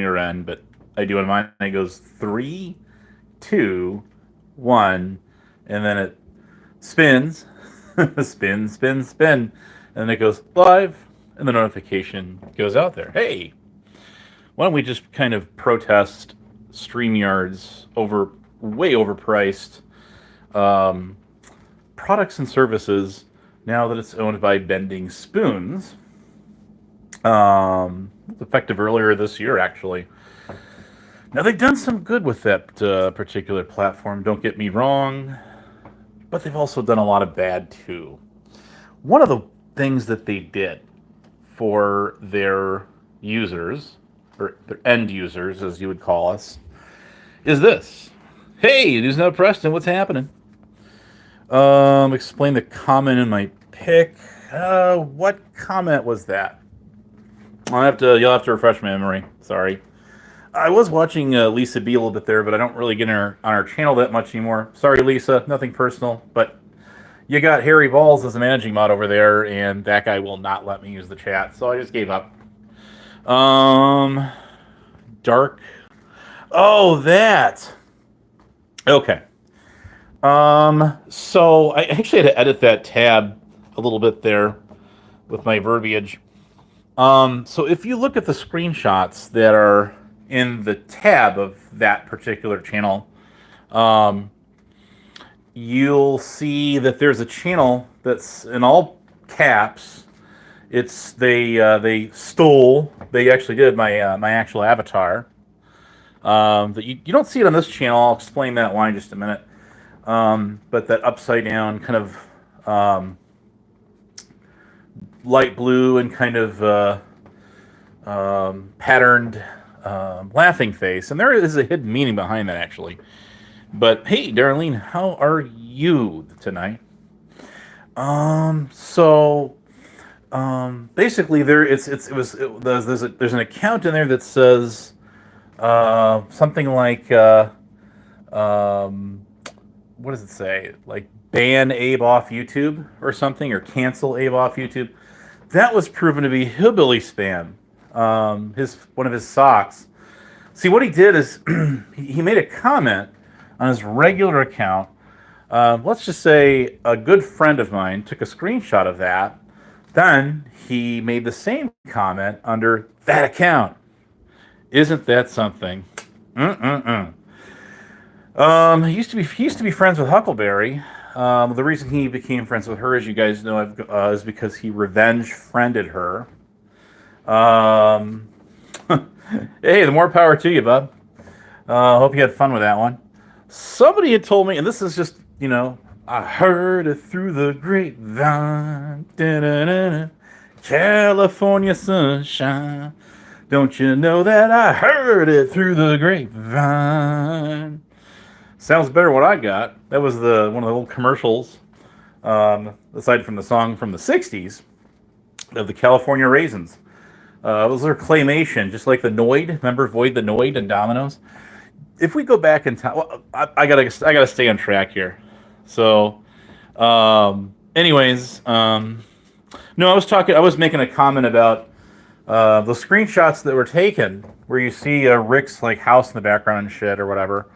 your end, but I do on mine. And it goes 3, 2, 1, and then it spins, spin, spin, spin, and then it goes live, and the notification goes out there. Hey, why don't we just kind of protest StreamYard's way overpriced um, products and services now that it's owned by Bending Spoons? Effective earlier this year, actually. Now, they've done some good with that particular platform, don't get me wrong, but they've also done a lot of bad too. One of the things that they did for their users, or their end users, as you would call us, is this. Hey, News Now Preston, what's happening? Explain the comment in my pick. What comment was that? You'll have to refresh my memory. Sorry. I was watching Lisa B a little bit there, but I don't really get her on our channel that much anymore. Sorry, Lisa. Nothing personal, but you got Harry Balls as a managing mod over there, and that guy will not let me use the chat, so I just gave up. Dark. Oh, that. Okay. So I actually had to edit that tab a little bit there with my verbiage. So if you look at the screenshots that are in the tab of that particular channel, you'll see that there's a channel that's in all caps. They actually did my actual avatar. That you don't see it on this channel. I'll explain that why in just a minute. But that upside down kind of light blue and kind of patterned laughing face, and there is a hidden meaning behind that actually. But hey, Darlene, how are you tonight? Basically, there's an account in there that says something like what does it say? Like ban Abe off YouTube or something, or cancel Abe off YouTube. That was proven to be hillbilly spam. One of his socks. See, what he did is he made a comment on his regular account. Let's just say a good friend of mine took a screenshot of that. Then he made the same comment under that account. Isn't that something? He used to be friends with Huckleberry. The reason he became friends with her, as you guys know, is because he revenge friended her. Hey, the more power to you, bub. Hope you had fun with that one. Somebody had told me, and this is just, I heard it through the grapevine. Da-da-da-da. California sunshine. Don't you know that I heard it through the grapevine? Sounds better what I got. That was one of the old commercials, aside from the song from the 60s, of the California Raisins. It was their claymation, just like the Noid. Remember Void the Noid and Domino's? If we go back in time, well, I gotta stay on track here. So, anyways, no, I was making a comment about the screenshots that were taken, where you see Rick's like house in the background and shit or whatever.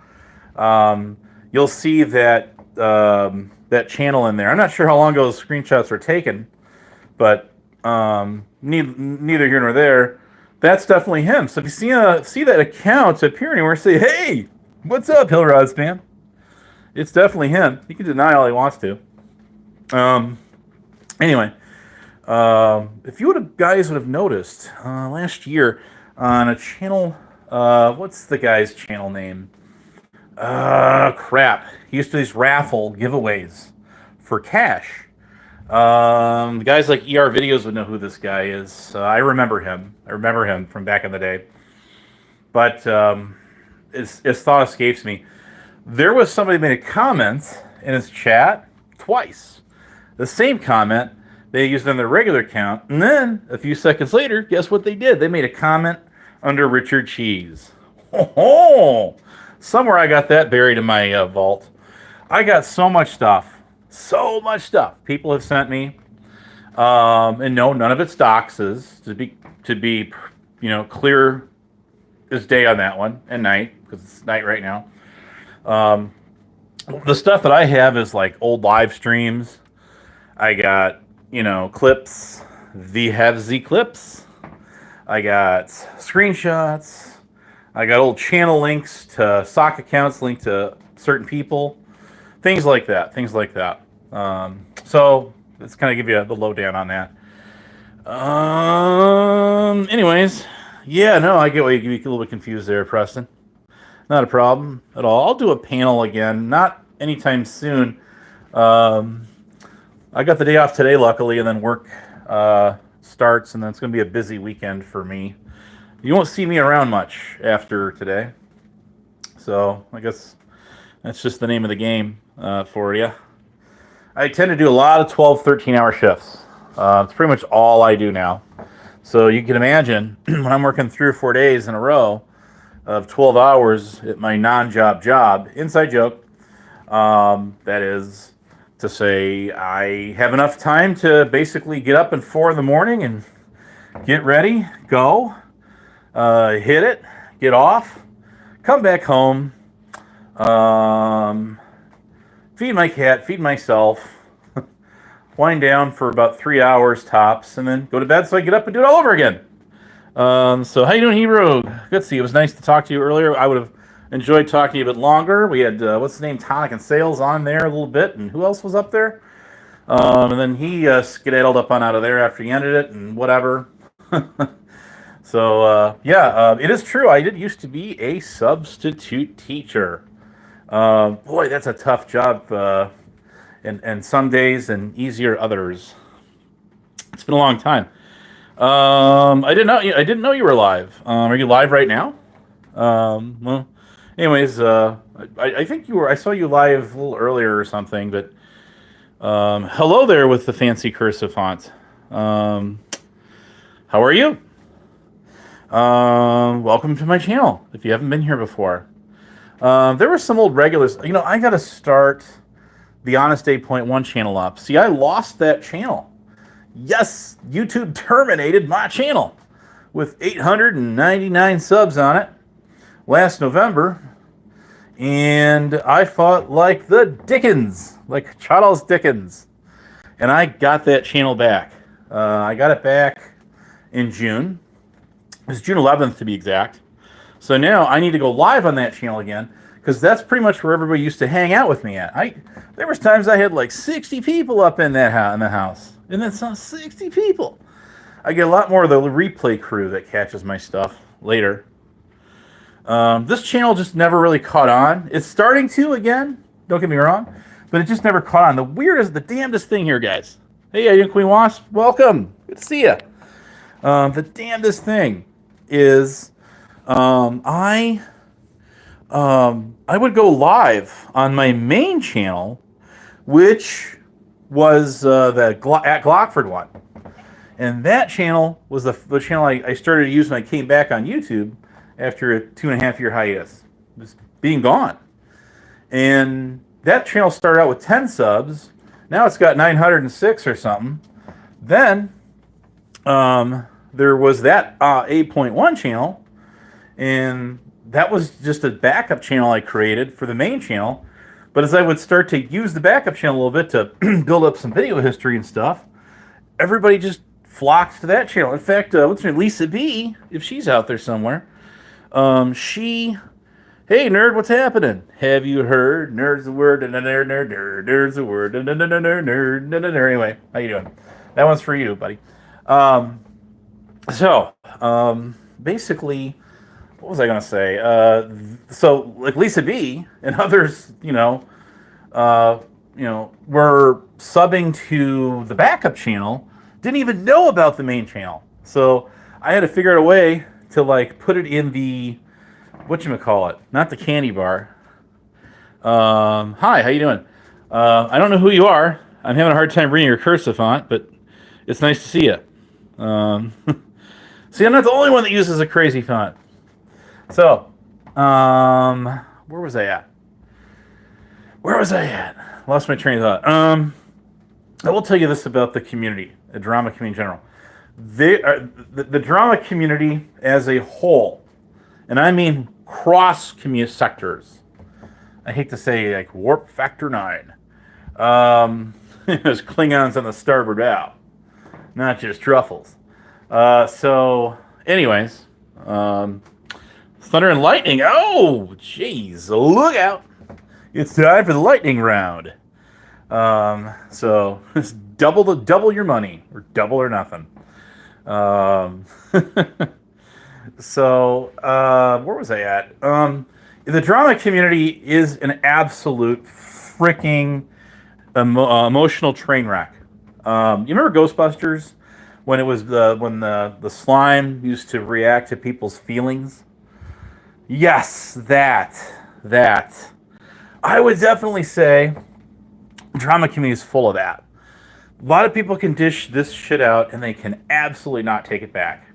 You'll see that that channel in there. I'm not sure how long ago those screenshots were taken, but neither here nor there. That's definitely him. So if you see that account appear anywhere, say, "Hey, what's up, Hill Rods man?" It's definitely him. He can deny all he wants to. Anyway, if you guys would have noticed last year on a channel, what's the guy's channel name? Crap. He used to do these raffle giveaways for cash. The guys like ER Videos would know who this guy is. I remember him. I remember him from back in the day. But his thought escapes me. There was somebody who made a comment in his chat twice. The same comment they used on their regular account, and then a few seconds later, guess what they did? They made a comment under Richard Cheese. Oh, somewhere I got that buried in my vault. I got so much stuff. So much stuff people have sent me. And no, none of it's doxes. To be clear is day on that one and night because it's night right now. Um, the stuff that I have is like old live streams. I got, clips. The have Z clips. I got screenshots. I got old channel links to sock accounts linked to certain people. Things like that. So let's kind of give you the lowdown on that. Anyways, yeah, no, I get why you get a little bit confused there, Preston. Not a problem at all. I'll do a panel again, not anytime soon. I got the day off today, luckily, and then work starts, and then it's going to be a busy weekend for me. You won't see me around much after today. So I guess that's just the name of the game for you. I tend to do a lot of 12, 13-hour shifts. It's pretty much all I do now. So you can imagine when I'm working 3 or 4 days in a row of 12 hours at my non-job job, inside joke, that is to say I have enough time to basically get up at 4 in the morning and get ready, go, hit it, get off, come back home, feed my cat, feed myself, wind down for about 3 hours tops, and then go to bed so I get up and do it all over again. So how you doing, Hero? Good to see you. It was nice to talk to you earlier. I would have enjoyed talking to you a bit longer. We had, what's his name, Tonic and Sales on there a little bit, and who else was up there? And then he skedaddled up on out of there after he ended it, and whatever. So, it is true. I did used to be a substitute teacher. Boy, that's a tough job, and some days and easier others. It's been a long time. I didn't know you were live. Are you live right now? Well, anyways, I think you were. I saw you live a little earlier or something. But hello there with the fancy cursive font. How are you? Welcome to my channel. If you haven't been here before, there were some old regulars. I got to start the Honest 8.1 channel up. See, I lost that channel. Yes, YouTube terminated my channel with 899 subs on it last November. And I fought like the Dickens, like Charles Dickens. And I got that channel back. I got it back in June. It was June 11th to be exact. So now I need to go live on that channel again, because that's pretty much where everybody used to hang out with me at. There was times I had like 60 people up in the house. And that's not 60 people. I get a lot more of the replay crew that catches my stuff later. This channel just never really caught on. It's starting to again, don't get me wrong, but it just never caught on. The damnedest thing here, guys. Hey, how you doing, Queen Wasp? Welcome. Good to see you. The damnedest thing is I would go live on my main channel, which was at Glockford one. And that channel was the channel I started to use when I came back on YouTube after a 2.5-year hiatus. Just being gone. And that channel started out with 10 subs. Now it's got 906 or something. Then there was that 8.1 channel, and that was just a backup channel I created for the main channel. But as I would start to use the backup channel a little bit to build up some video history and stuff, everybody just flocked to that channel. In fact, what's her name? Lisa B, if she's out there somewhere, hey nerd, what's happening? Have you heard? Nerd's the word, nerd's the word, nerd. Anyway, how you doing? That one's for you, buddy. Basically, what was I going to say? So like Lisa B and others, were subbing to the backup channel, didn't even know about the main channel. So I had to figure out a way to like put it in the, whatchamacallit, not the candy bar. Hi, how you doing? I don't know who you are. I'm having a hard time reading your cursive font, but it's nice to see you. See, I'm not the only one that uses a crazy font. So, where was I at? Lost my train of thought. I will tell you this about the community, the drama community in general. The drama community as a whole And I mean cross commute sectors. I hate to say like warp factor 9. There's Klingons on the starboard bow, not just truffles. So, anyways, thunder and lightning. Oh, jeez, look out! It's time for the lightning round. So double your money, or double or nothing. So where was I at? The drama community is an absolute freaking emotional train wreck. You remember Ghostbusters when it was when the slime used to react to people's feelings? Yes, that. I would definitely say the drama community is full of that. A lot of people can dish this shit out and they can absolutely not take it back.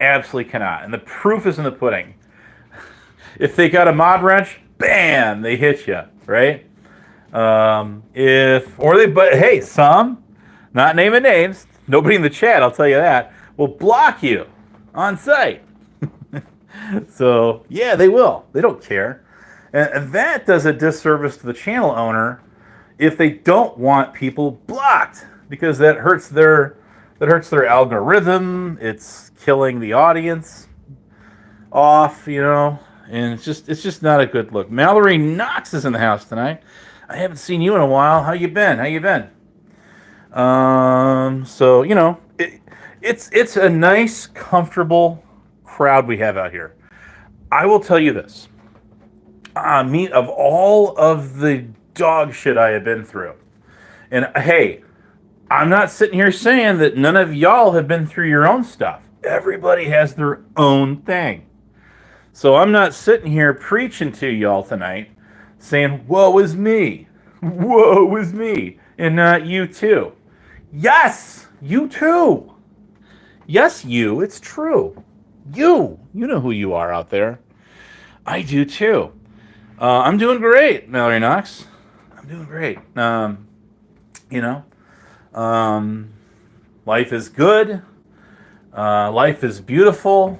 Absolutely cannot. And the proof is in the pudding. If they got a mod wrench, bam, they hit you, right? But hey, some, not naming names, nobody in the chat, I'll tell you that, will block you on site. So, yeah, they will. They don't care. And that does a disservice to the channel owner if they don't want people blocked, because that hurts their algorithm. It's killing the audience off, and it's just not a good look. Mallory Knox is in the house tonight. I haven't seen you in a while. How you been? So it's a nice, comfortable crowd we have out here. I will tell you this. Of all of the dog shit I have been through, and hey, I'm not sitting here saying that none of y'all have been through your own stuff. Everybody has their own thing. So I'm not sitting here preaching to y'all tonight saying, woe is me, and not you too. Yes, you too. Yes, you, it's true. You know who you are out there. I do too. I'm doing great, Mallory Knox. I'm doing great. Life is good. Life is beautiful.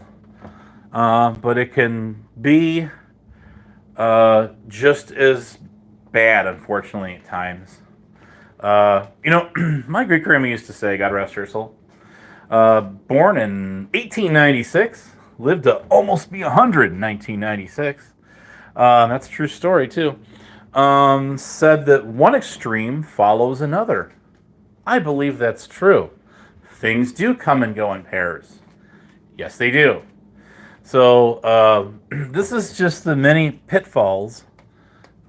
But it can be just as bad, unfortunately, at times. My great grandma used to say, God rest her soul, born in 1896, lived to almost be 100 in 1996. That's a true story, too. Said that one extreme follows another. I believe that's true. Things do come and go in pairs. Yes, they do. So this is just the many pitfalls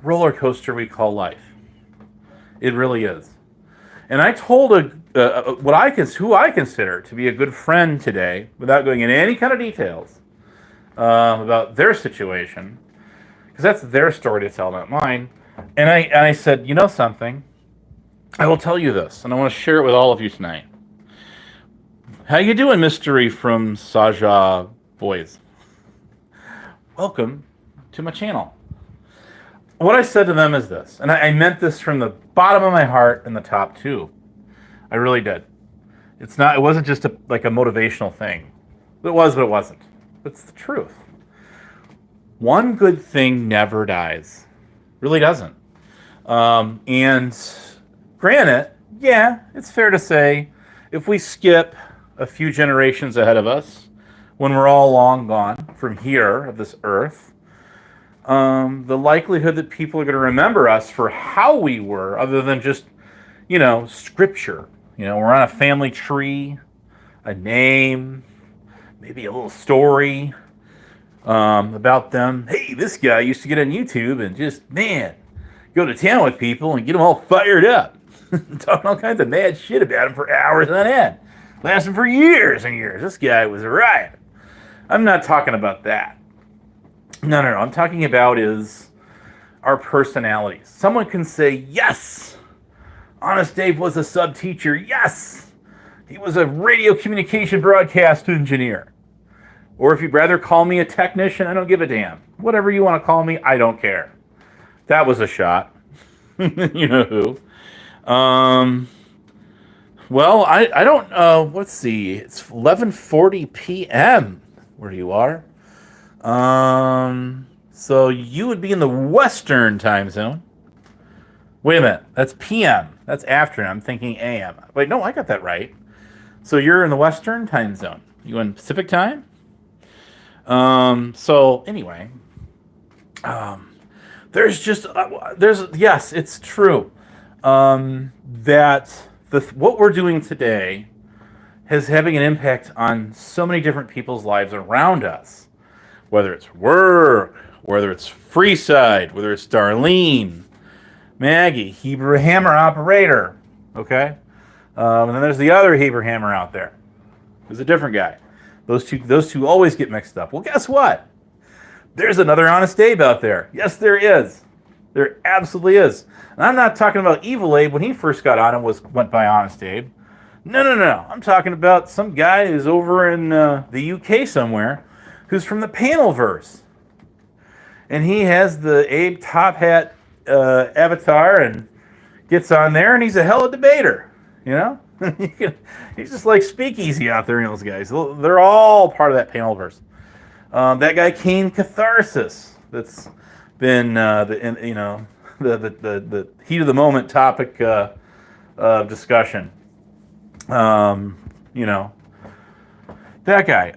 roller coaster we call life. It really is. And I told who I consider to be a good friend today, without going into any kind of details about their situation, because that's their story to tell, not mine. And I said, you know something? I will tell you this, and I want to share it with all of you tonight. How you doing, mystery from Saja Boys? Welcome to my channel. What I said to them is this, and I meant this from the bottom of my heart and the top too. I really did. It wasn't just a motivational thing. It was, but it wasn't. It's the truth. One good thing never dies. Really doesn't. And granted, yeah, it's fair to say, if we skip a few generations ahead of us, when we're all long gone from here, of this earth, the likelihood that people are going to remember us for how we were, other than just, scripture. We're on a family tree, a name, maybe a little story about them. Hey, this guy used to get on YouTube and just, go to town with people and get them all fired up. Talking all kinds of mad shit about him for hours on end. Lasting for years and years. This guy was a riot. I'm not talking about that. No. I'm talking about is our personalities. Someone can say, yes, Honest Dave was a sub-teacher. Yes, he was a radio communication broadcast engineer. Or if you'd rather call me a technician, I don't give a damn. Whatever you want to call me, I don't care. That was a shot. You know who. Well, I don't, let's see. It's 11:40 p.m. where you are. So you would be in the Western time zone. Wait a minute. That's PM. That's afternoon. I'm thinking AM. Wait, no, I got that right. So you're in the Western time zone. You in Pacific time? So anyway, there's just yes, it's true. That what we're doing today is having an impact on so many different people's lives around us. Whether it's work, whether it's Freeside, whether it's Darlene, Maggie, Hebrew Hammer operator. Okay, and then there's the other Hebrew Hammer out there. Who's a different guy. Those two always get mixed up. Well, guess what? There's another Honest Abe out there. Yes, there is. There absolutely is. And I'm not talking about Evil Abe when he first got on and went by Honest Abe. No. I'm talking about some guy who's over in the UK somewhere who's from the Panelverse. And he has the Abe Top Hat avatar and gets on there, and he's a hell of a debater. You know? He's just like Speakeasy out there, those guys. They're all part of that Panelverse. That guy Kane Catharsis, that's been the heat of the moment topic of discussion. That guy.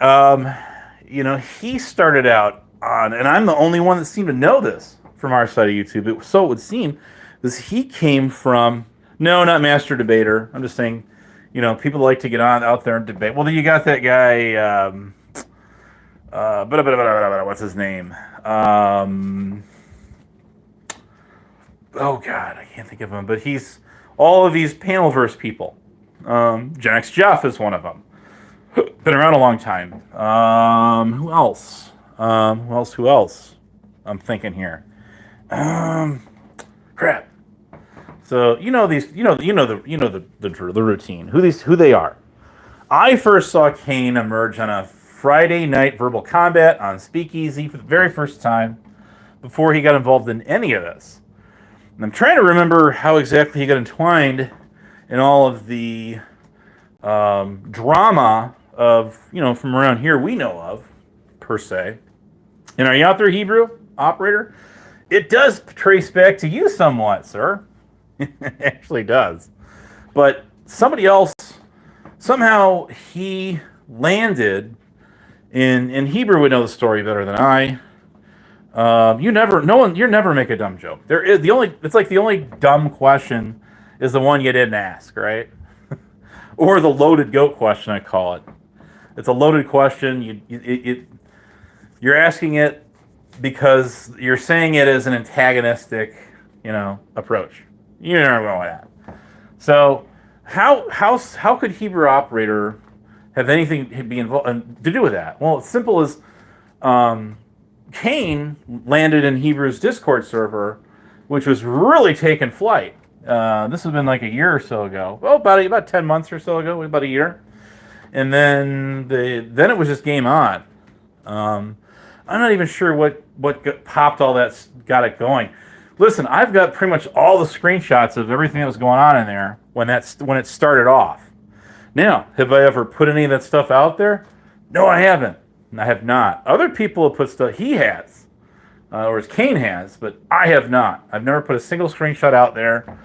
He started out on, and I'm the only one that seemed to know this from our side of YouTube. So it would seem, is he came from. No, not master debater. I'm just saying, people like to get out there and debate. Well, then you got that guy. What's his name? Oh God, I can't think of him. But he's all of these Panelverse people. Gen X Jeff is one of them. Been around a long time. Who else? Who else? I'm thinking here. Crap. So the routine. Who they are. I first saw Kane emerge on a Friday night verbal combat on Speakeasy for the very first time before he got involved in any of this. And I'm trying to remember how exactly he got entwined in all of the drama of from around here we know of per se. And are you out there, Hebrew operator? It does trace back to you somewhat, sir. It actually does. But somebody else, somehow he landed in Hebrew would know the story better than I. You never make a dumb joke. It's like the only dumb question is the one you didn't ask, right? Or the loaded goat question, I call it. It's a loaded question. You're asking it because you're saying it as an antagonistic, approach. You never know that. So how could Hebrew operator have anything be involved to do with that? Well, it's simple as Kane landed in Hebrew's Discord server, which was really taking flight. This has been like a year or so ago. Well, about 10 months or so ago, about a year. And then it was just game on. I'm not even sure what popped all that, got it going. Listen, I've got pretty much all the screenshots of everything that was going on in there when it started off. Now, have I ever put any of that stuff out there? No, I haven't. I have not. Other people have put stuff. He has, or as Kane has, but I have not. I've never put a single screenshot out there,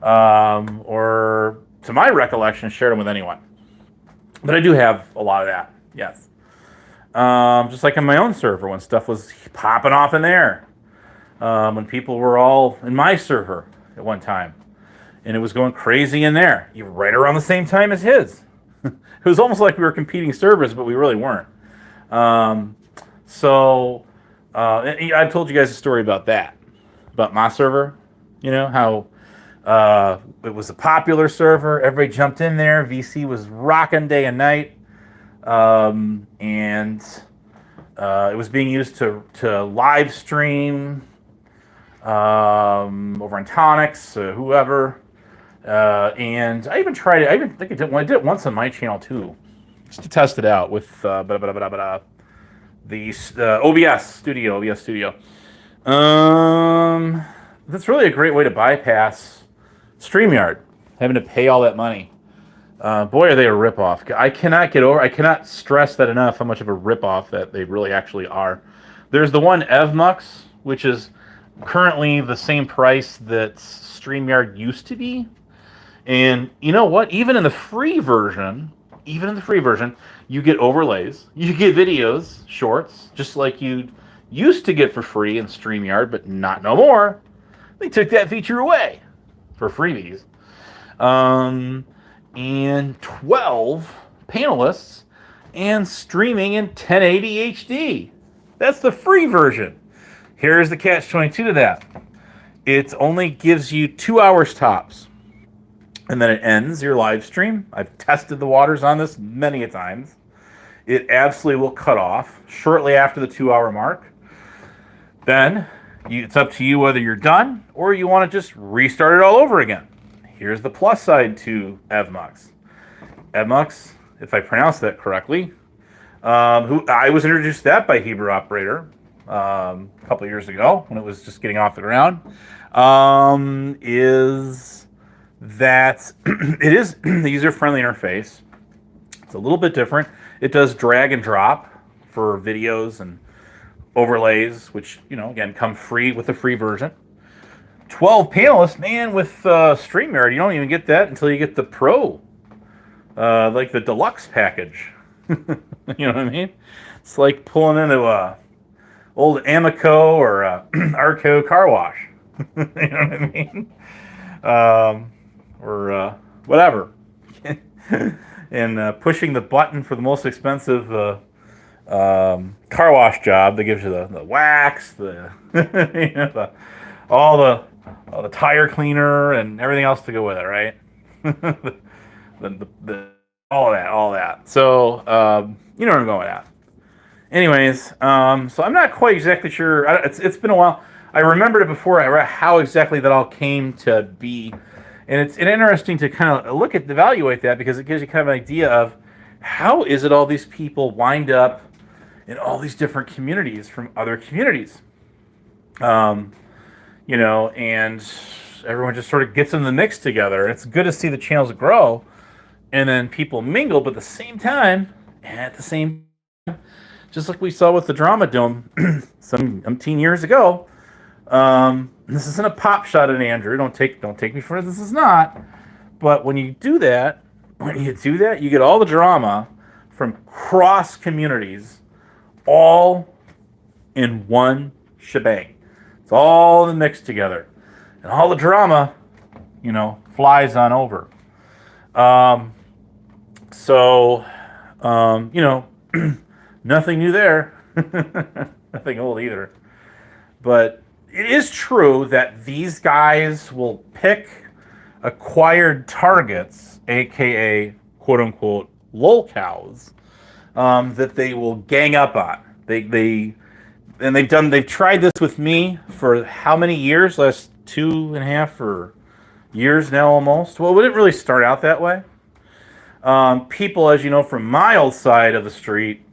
or to my recollection, shared them with anyone. But I do have a lot of that. Yes. Just like on my own server when stuff was popping off in there. When people were all in my server at one time. And it was going crazy in there. Even right around the same time as his. It was almost like we were competing servers, but we really weren't. I've told you guys a story about that. About my server. How it was a popular server. Everybody jumped in there. VC was rocking day and night. And it was being used to live stream over on Tonics, whoever. And I even tried it. I did it once on my channel too, just to test it out with the OBS Studio. That's really a great way to bypass StreamYard, having to pay all that money. Boy, are they a ripoff. I cannot stress that enough, how much of a ripoff that they really actually are. There's the one Evmux, which is currently the same price that StreamYard used to be. And you know what? Even in the free version, you get overlays, you get videos, shorts, just like you used to get for free in StreamYard, but not no more. They took that feature away for freebies. And 12 panelists and streaming in 1080 HD. That's the free version. Here's the catch-22 to that. It only gives you 2 hours tops. And then it ends your live stream. I've tested the waters on this many a times. It absolutely will cut off shortly after the 2-hour mark. Then it's up to you whether you're done or you want to just restart it all over again. Here's the plus side to Evmux. Evmux, if I pronounced that correctly, who I was introduced to that by Hebrew Operator a couple of years ago when it was just getting off the ground, is that it is the user-friendly interface. It's a little bit different. It does drag and drop for videos and overlays, which, again, come free with the free version. 12 panelists, man, with StreamYard, you don't even get that until you get the Pro, like the deluxe package. You know what I mean? It's like pulling into a old Amico or Arco car wash. You know what I mean? Or whatever. And pushing the button for the most expensive car wash job that gives you the wax, all the tire cleaner and everything else to go with it, right? all that. So you know where I'm going at. Anyways, so I'm not quite exactly sure. It's been a while. I remembered it before. I read how exactly that all came to be, and it's interesting to kind of evaluate that, because it gives you kind of an idea of how is it all these people wind up in all these different communities from other communities. And everyone just sort of gets in the mix together. It's good to see the channels grow, and then people mingle, but at the same time, just like we saw with the Drama Dome some umpteen years ago. This isn't a pop shot at Andrew. Don't take me for it. This is not. But when you do that, you get all the drama from cross communities, all in one shebang. It's all in the mix together, and all the drama, flies on over. Nothing new there. Nothing old either. But it is true that these guys will pick acquired targets, aka quote unquote lolcows, that they will gang up on. They've tried this with me for how many years? Last 2.5 or years now almost. Well, it didn't really start out that way. People, as you know, from my old side of the street,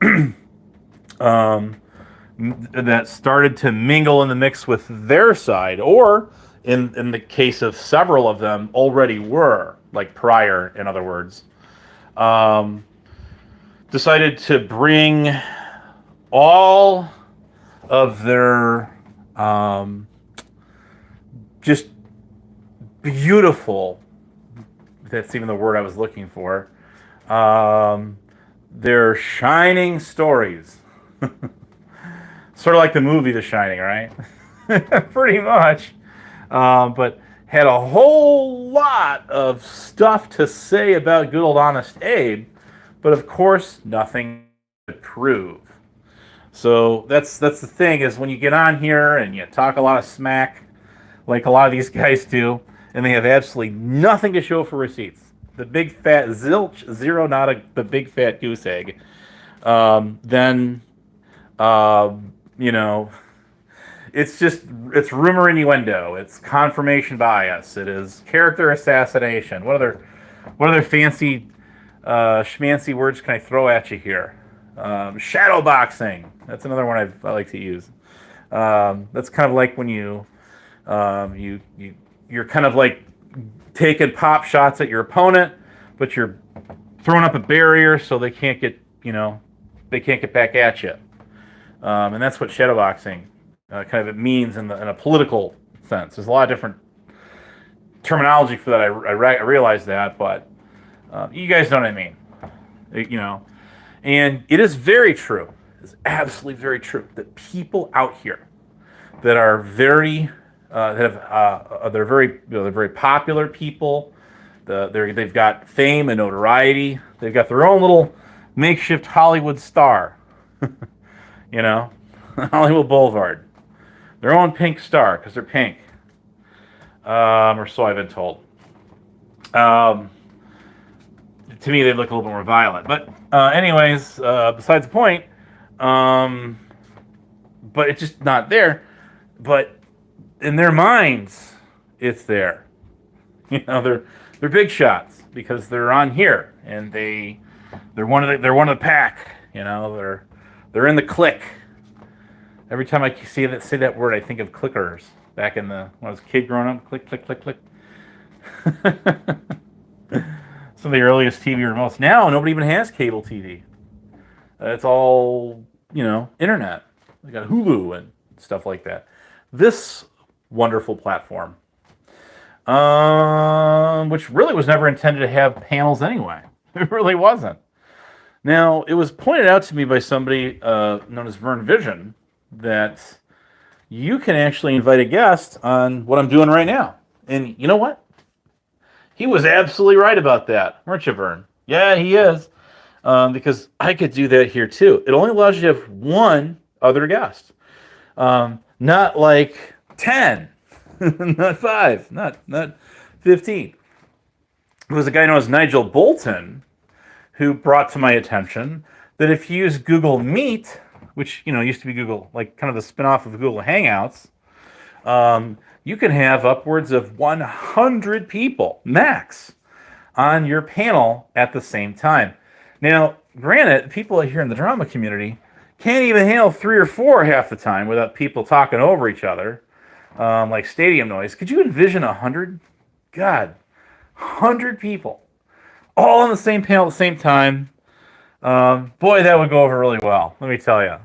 that started to mingle in the mix with their side, or in the case of several of them, already were, like prior, in other words, decided to bring all of their just beautiful, that's even the word I was looking for, their shining stories. Sort of like the movie The Shining, right? Pretty much. But had a whole lot of stuff to say about good old Honest Abe, but of course, nothing to prove. So that's the thing, is when you get on here and you talk a lot of smack, like a lot of these guys do, and they have absolutely nothing to show for receipts. The big fat zilch, zero, the big fat goose egg. Then it's rumor innuendo. It's confirmation bias. It is character assassination. What other fancy schmancy words can I throw at you here? Shadow boxing. That's another one I like to use. That's kind of like when you're kind of like taking pop shots at your opponent, but you're throwing up a barrier so they can't get back at you. And that's what shadowboxing kind of it means in a political sense. There's a lot of different terminology for that. I realize that, but you guys know what I mean. You know, and it is very true. It's absolutely very true that people out here that are very they're very they're very popular people. They've got fame and notoriety. They've got their own little makeshift Hollywood star, you know, Hollywood Boulevard. Their own pink star because they're pink, or so I've been told. To me, they look a little bit more violent. But anyways, besides the point. But it's just not there. But in their minds, it's there. You know, they're big shots because they're on here and they're one of the pack. You know, they're in the clique. Every time I say that word, I think of clickers. Back in when I was a kid growing up, click, click, click, click. Some of the earliest TV remotes. Now nobody even has cable TV. It's all, you know, internet. They got Hulu and stuff like that. This wonderful platform, which really was never intended to have panels anyway. It really wasn't. Now, it was pointed out to me by somebody known as Vern Vision that you can actually invite a guest on what I'm doing right now. And you know what? He was absolutely right about that, weren't you, Vern? Yeah, he is. Because I could do that here too. It only allows you to have one other guest. Not like 10, not 5, not 15. It was a guy known as Nigel Bolton who brought to my attention that if you use Google Meet, which, you know, used to be Google, like kind of the spin-off of Google Hangouts, you can have upwards of 100 people max on your panel at the same time. Now, granted, people here in the drama community can't even handle 3 or 4 half the time without people talking over each other, like stadium noise. Could you envision 100? God, 100 people all on the same panel at the same time. Boy, that would go over really well, let me tell you.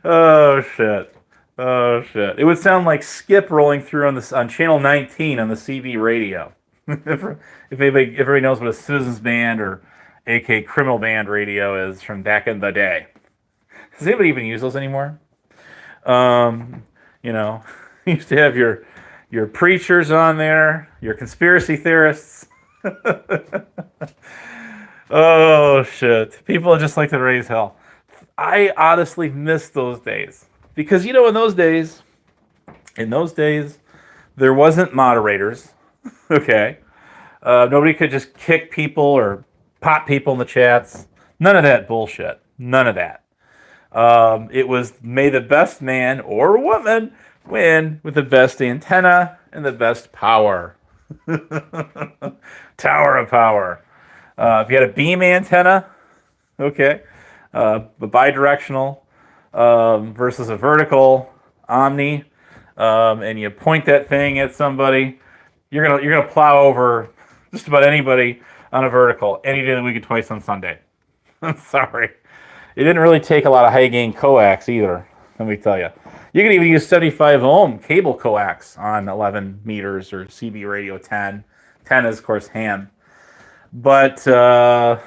Oh, shit. Oh, shit. It would sound like Skip rolling through on channel 19 on the CB radio. if everybody knows what a citizens band or AK criminal band radio is from back in the day. Does anybody even use those anymore? You know, you used to have your preachers on there, your conspiracy theorists. Oh, shit. People just like to raise hell. I honestly miss those days. Because, you know, in those days, there wasn't moderators. Okay. Nobody could just kick people or pop people in the chats. None of that bullshit. None of that. It was may the best man or woman win with the best antenna and the best power. Tower of power. If you had a beam antenna, okay, a bidirectional versus a vertical omni, and you point that thing at somebody, you're gonna plow over just about anybody on a vertical any day of the week and twice on Sunday. I'm sorry. It didn't really take a lot of high gain coax either, let me tell you. You can even use 75 ohm cable coax on 11 meters or CB radio 10. 10 is, of course, ham. But that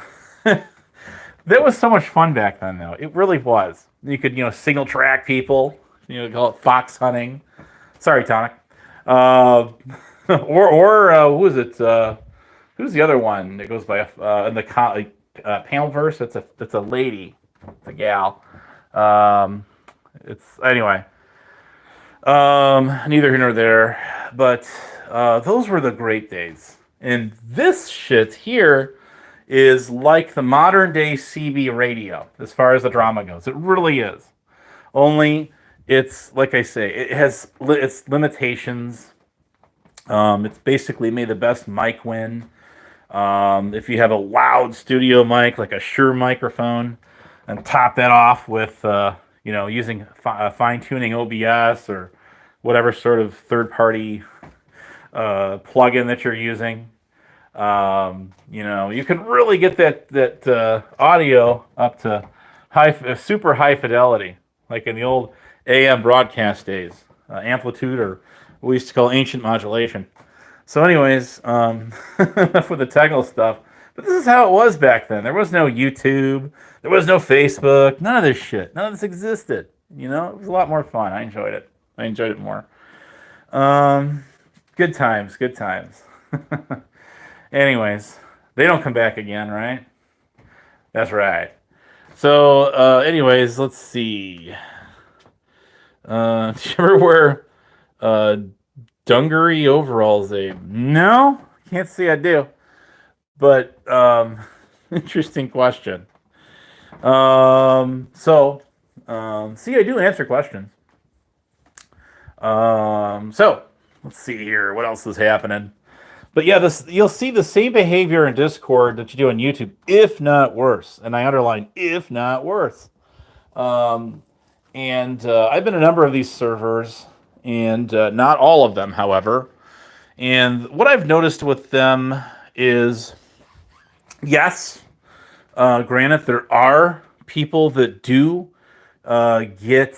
was so much fun back then, though. It really was. You could, you know, signal track people. You know, call it fox hunting. Sorry, Tonic. Or who is it? Who's the other one that goes by in the panel verse? It's a lady. It's a gal. It's anyway. Neither here nor there. But those were the great days. And this shit here is like the modern day CB radio as far as the drama goes. It really is. Only it's like I say, it has its limitations. It's basically may the best mic win. If you have a loud studio mic like a Shure microphone, and top that off with you know, using fine tuning OBS or whatever sort of third party plugin that you're using. You know, you can really get that audio up to super high fidelity, like in the old AM broadcast days, amplitude, or what we used to call ancient modulation. So, anyways, enough with the technical stuff. But this is how it was back then. There was no YouTube. There was no Facebook. None of this shit. None of this existed. You know, it was a lot more fun. I enjoyed it. I enjoyed it more. Um, Good times. Good times. Anyways, they don't come back again, right? That's right. So, anyways, let's see. Do you ever wear uh, dungaree overalls, Abe? No, can't say I do. But interesting question. So, see, I do answer questions. So let's see here. What else is happening? But yeah, this you'll see the same behavior in Discord that you do on YouTube, if not worse. And I underline if not worse. Um, and I've been a number of these servers, and not all of them, however. And what I've noticed with them is, yes, granted, there are people that do get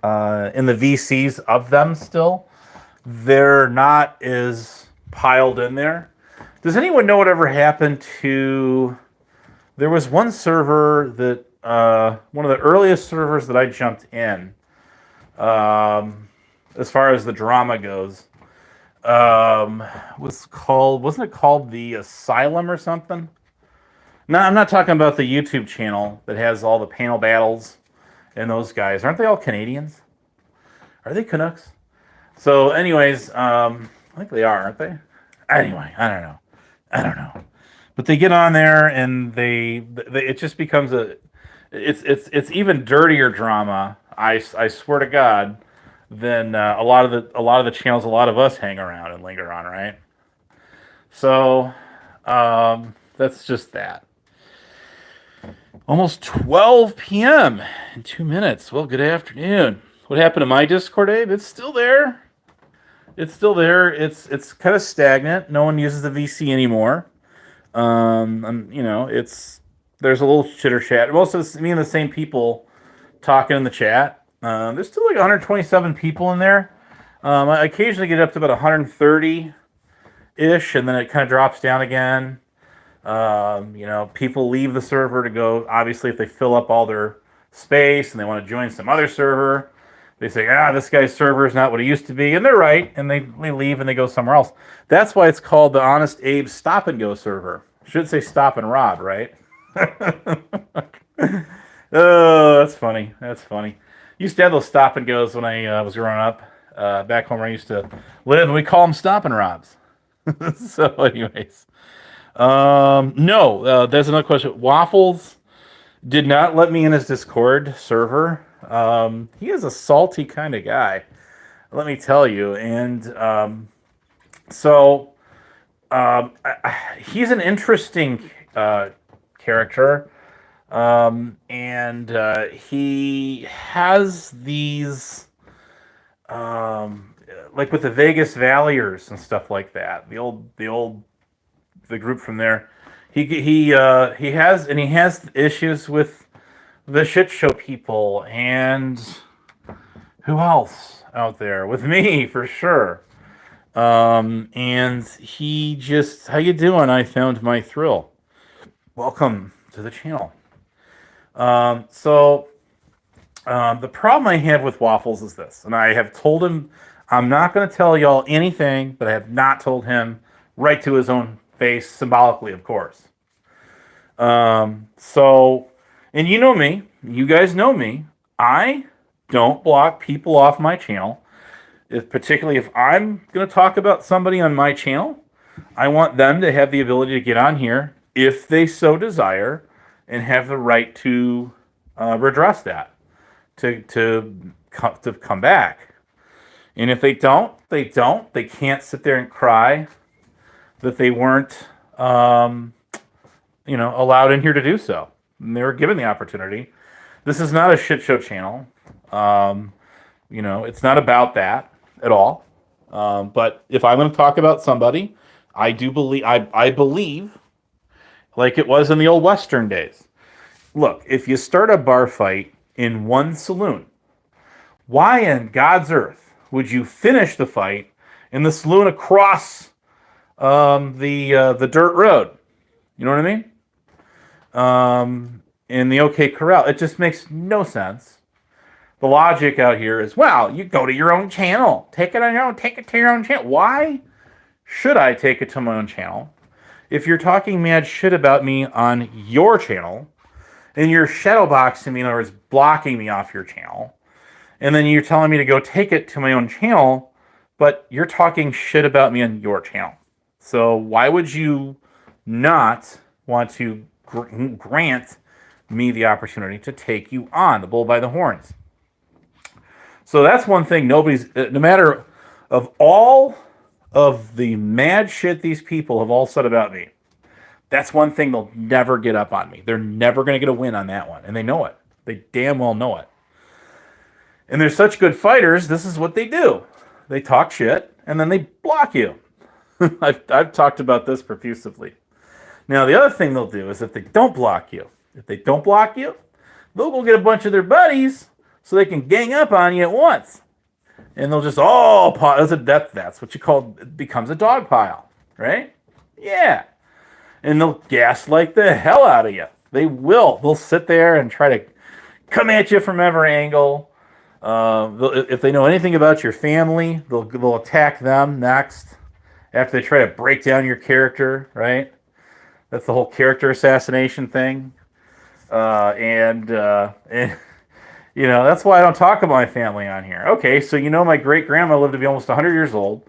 in the VCs of them still. They're not as piled in there. Does anyone know whatever happened to? There was one server that one of the earliest servers that I jumped in, as far as the drama goes, wasn't it called the Asylum or something? No, I'm not talking about the YouTube channel that has all the panel battles and those guys. Aren't they all Canadians? Are they Canucks? So, anyways, I think they are, aren't they? Anyway, I don't know. I don't know. But they get on there and they it just becomes it's even dirtier drama. I swear to God, than a lot of the channels a lot of us hang around and linger on, right? So, that's just that. Almost 12 p.m. in 2 minutes. Well, good afternoon. What happened to my Discord, Abe? It's still there. It's still there. It's kind of stagnant. No one uses the VC anymore. And, it's there's a little chitter chat. Most of it's me and the same people talking in the chat. There's still like 127 people in there. I occasionally get up to about 130 ish, and then it kind of drops down again. People leave the server to go. Obviously, if they fill up all their space and they want to join some other server, they say, this guy's server is not what it used to be. And they're right. And they leave and they go somewhere else. That's why it's called the Honest Abe Stop and Go server. Should say Stop and Rob, right? Oh, that's funny. That's funny. Used to have those stop and goes when I was growing up. Back home where I used to live, and we call them stop and robs. So, anyways. No, there's another question. Waffles did not let me in his Discord server. He is a salty kind of guy, let me tell you. And he's an interesting character. And he has these, like with the Vegas Valleyers and stuff like that. The group from there. He has issues with the shit show people and who else out there with me for sure. And he just, how you doing? I found my thrill. Welcome to the channel. The problem I have with Waffles is this, and I have told him I'm not going to tell y'all anything, but I have not told him right to his own face, symbolically, of course. And you know me, you guys know me, I don't block people off my channel. Particularly if I'm going to talk about somebody on my channel, I want them to have the ability to get on here if they so desire and have the right to redress that, to come back. And if they don't. They can't sit there and cry that they weren't, allowed in here to do so. And they were given the opportunity. This is not a shit show channel. It's not about that at all. But if I'm going to talk about somebody, I do believe, I believe, like it was in the old Western days. Look, if you start a bar fight in one saloon, why in God's earth would you finish the fight in the saloon across the dirt road? You know what I mean? In the OK Corral. It just makes no sense. The logic out here is, well, you go to your own channel. Take it on your own. Take it to your own channel. Why should I take it to my own channel? If you're talking mad shit about me on your channel, and you're shadowboxing me, in other words, blocking me off your channel, and then you're telling me to go take it to my own channel, but you're talking shit about me on your channel. So why would you not want to grant me the opportunity to take you on, the bull by the horns? So that's one thing nobody's, no matter of all of the mad shit these people have all said about me, that's one thing they'll never get up on me. They're never going to get a win on that one. And they know it. They damn well know it. And they're such good fighters, this is what they do. They talk shit, and then they block you. I've talked about this profusively. Now, the other thing they'll do is if they don't block you, they'll go get a bunch of their buddies so they can gang up on you at once. And they'll just, that's what you call, it becomes a dog pile, right? Yeah. And they'll gaslight the hell out of you. They will. They'll sit there and try to come at you from every angle. If they know anything about your family, they'll attack them next after they try to break down your character, right? That's the whole character assassination thing. And you know, that's why I don't talk about my family on here. Okay, so you know my great-grandma lived to be almost 100 years old,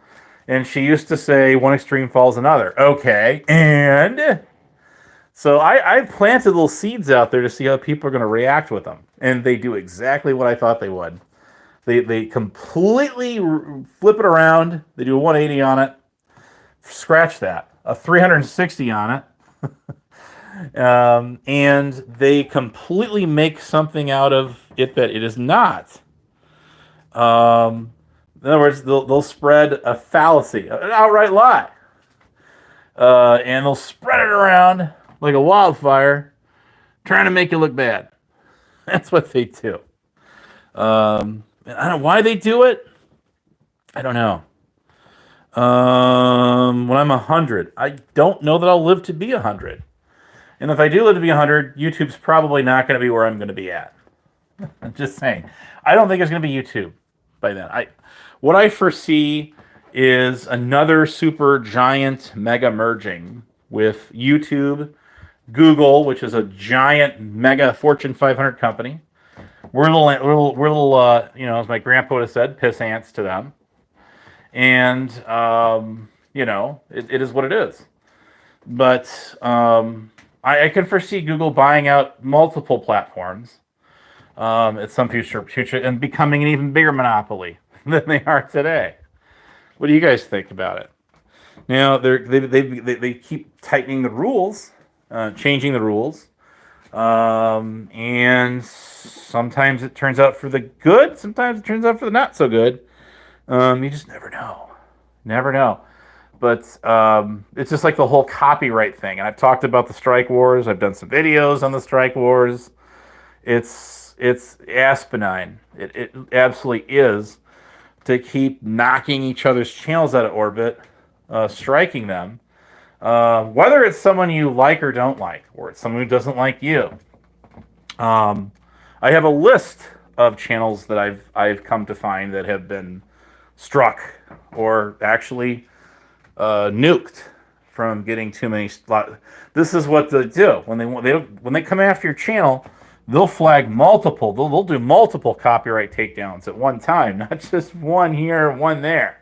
and she used to say, one extreme follows another. Okay, and so I planted little seeds out there to see how people are going to react with them. And they do exactly what I thought they would. They completely flip it around. They do a 180 on it. Scratch that. A 360 on it. And they completely make something out of it that it is not. In other words, they'll spread a fallacy, an outright lie. And they'll spread it around like a wildfire, trying to make you look bad. That's what they do. And I don't know why they do it. I don't know. When I'm 100, I don't know that I'll live to be 100. And if I do live to be 100, YouTube's probably not going to be where I'm going to be at. I'm just saying. I don't think it's going to be YouTube by then. What I foresee is another super giant mega merging with YouTube, Google, which is a giant mega Fortune 500 company. We're little, you know, as my grandpa would have said, piss ants to them. And, you know, it is what it is. But I can foresee Google buying out multiple platforms at some future and becoming an even bigger monopoly than they are today. What do you guys think about it? Now, they keep tightening the rules, changing the rules. And sometimes it turns out for the good. Sometimes it turns out for the not so good. You just never know. Never know. But it's just like the whole copyright thing. And I've talked about the strike wars. I've done some videos on the strike wars. It's asinine. It absolutely is, to keep knocking each other's channels out of orbit, striking them. Whether it's someone you like or don't like, or it's someone who doesn't like you. I have a list of channels that I've come to find that have been struck or actually nuked from getting too many. This is what they do when they come after your channel. They'll flag multiple. They'll do multiple copyright takedowns at one time, not just one here, one there.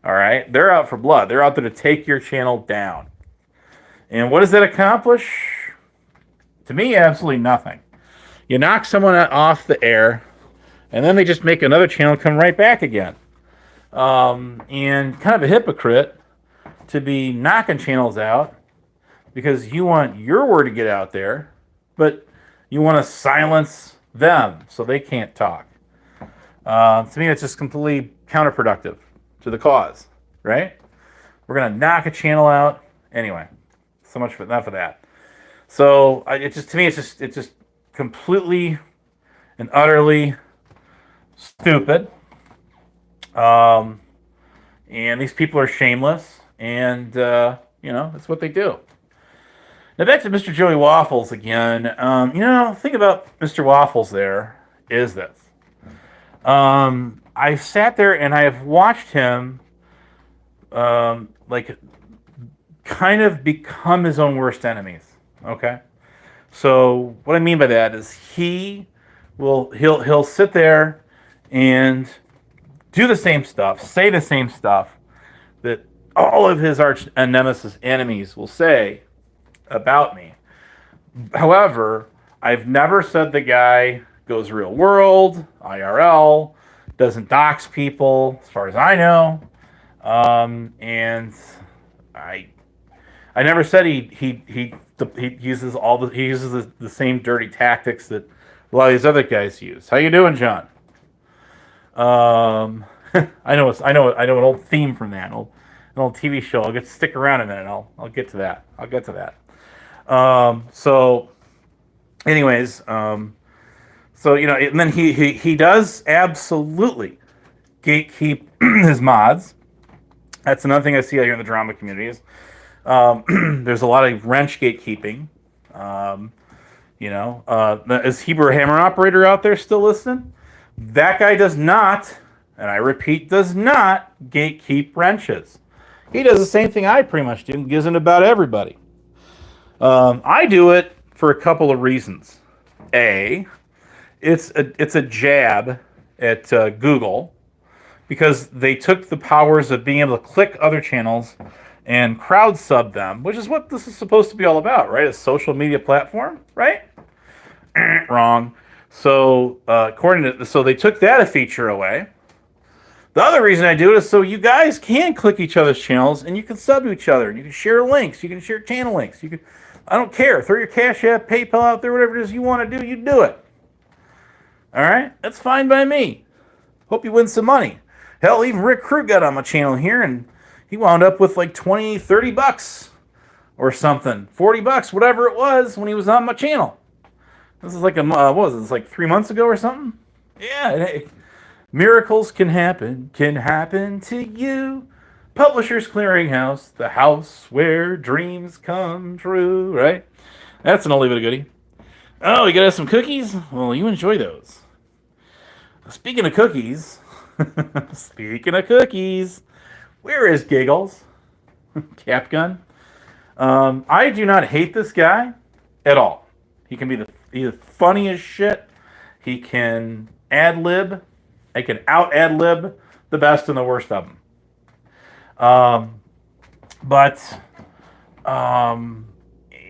All right, they're out for blood. They're out there to take your channel down. And what does that accomplish? To me, absolutely nothing. You knock someone off the air, and then they just make another channel come right back again. And kind of a hypocrite to be knocking channels out because you want your word to get out there, but you want to silence them so they can't talk. To me, it's just completely counterproductive to the cause, right? We're going to knock a channel out. Anyway, so much for enough of that. So to me, it's just completely and utterly stupid. Um, and these people are shameless, and that's what they do. Now back to Mr. Joey Waffles again. Thing about Mr. Waffles there is this. I've sat there and I have watched him, like, kind of become his own worst enemies. Okay, so what I mean by that is he'll sit there and do the same stuff, say the same stuff that all of his arch nemesis enemies will say about me. However, I've never said the guy goes real world, IRL, doesn't dox people, as far as I know. And I never said he uses the same dirty tactics that a lot of these other guys use. How you doing, John? I know an old theme from that, an old TV show. I'll get to stick around a minute. I'll get to that. So, anyways, and then he does absolutely gatekeep his mods. That's another thing I see out here in the drama communities. There's a lot of wrench gatekeeping. Is Hebrew Hammer Operator out there still listening? That guy does not, and I repeat, does not gatekeep wrenches. He does the same thing I pretty much do, and gives it about everybody. I do it for a couple of reasons. A, it's a jab at Google, because they took the powers of being able to click other channels and crowd sub them, which is what this is supposed to be all about, right? A social media platform, right? Wrong. So so they took that a feature away. The other reason I do it is so you guys can click each other's channels and you can sub to each other and you can share links, you can share channel links, I don't care, throw your Cash App, PayPal out there, whatever it is you want to do, you do it. All right, that's fine by me. Hope you win some money. Hell, even Rick Krug got on my channel here and he wound up with like 20, 30 bucks or something, 40 bucks, whatever it was when he was on my channel. This is like what was it? It's like 3 months ago or something. Yeah, miracles can happen to you. Publishers Clearinghouse, the house where dreams come true. Right? That's an oldie but a goodie. Oh, you got us some cookies? Well, you enjoy those. Speaking of cookies, where is Giggles? Capgun. I do not hate this guy at all. He can be he's funny as shit. He can ad-lib. I can out-ad-lib the best and the worst of them.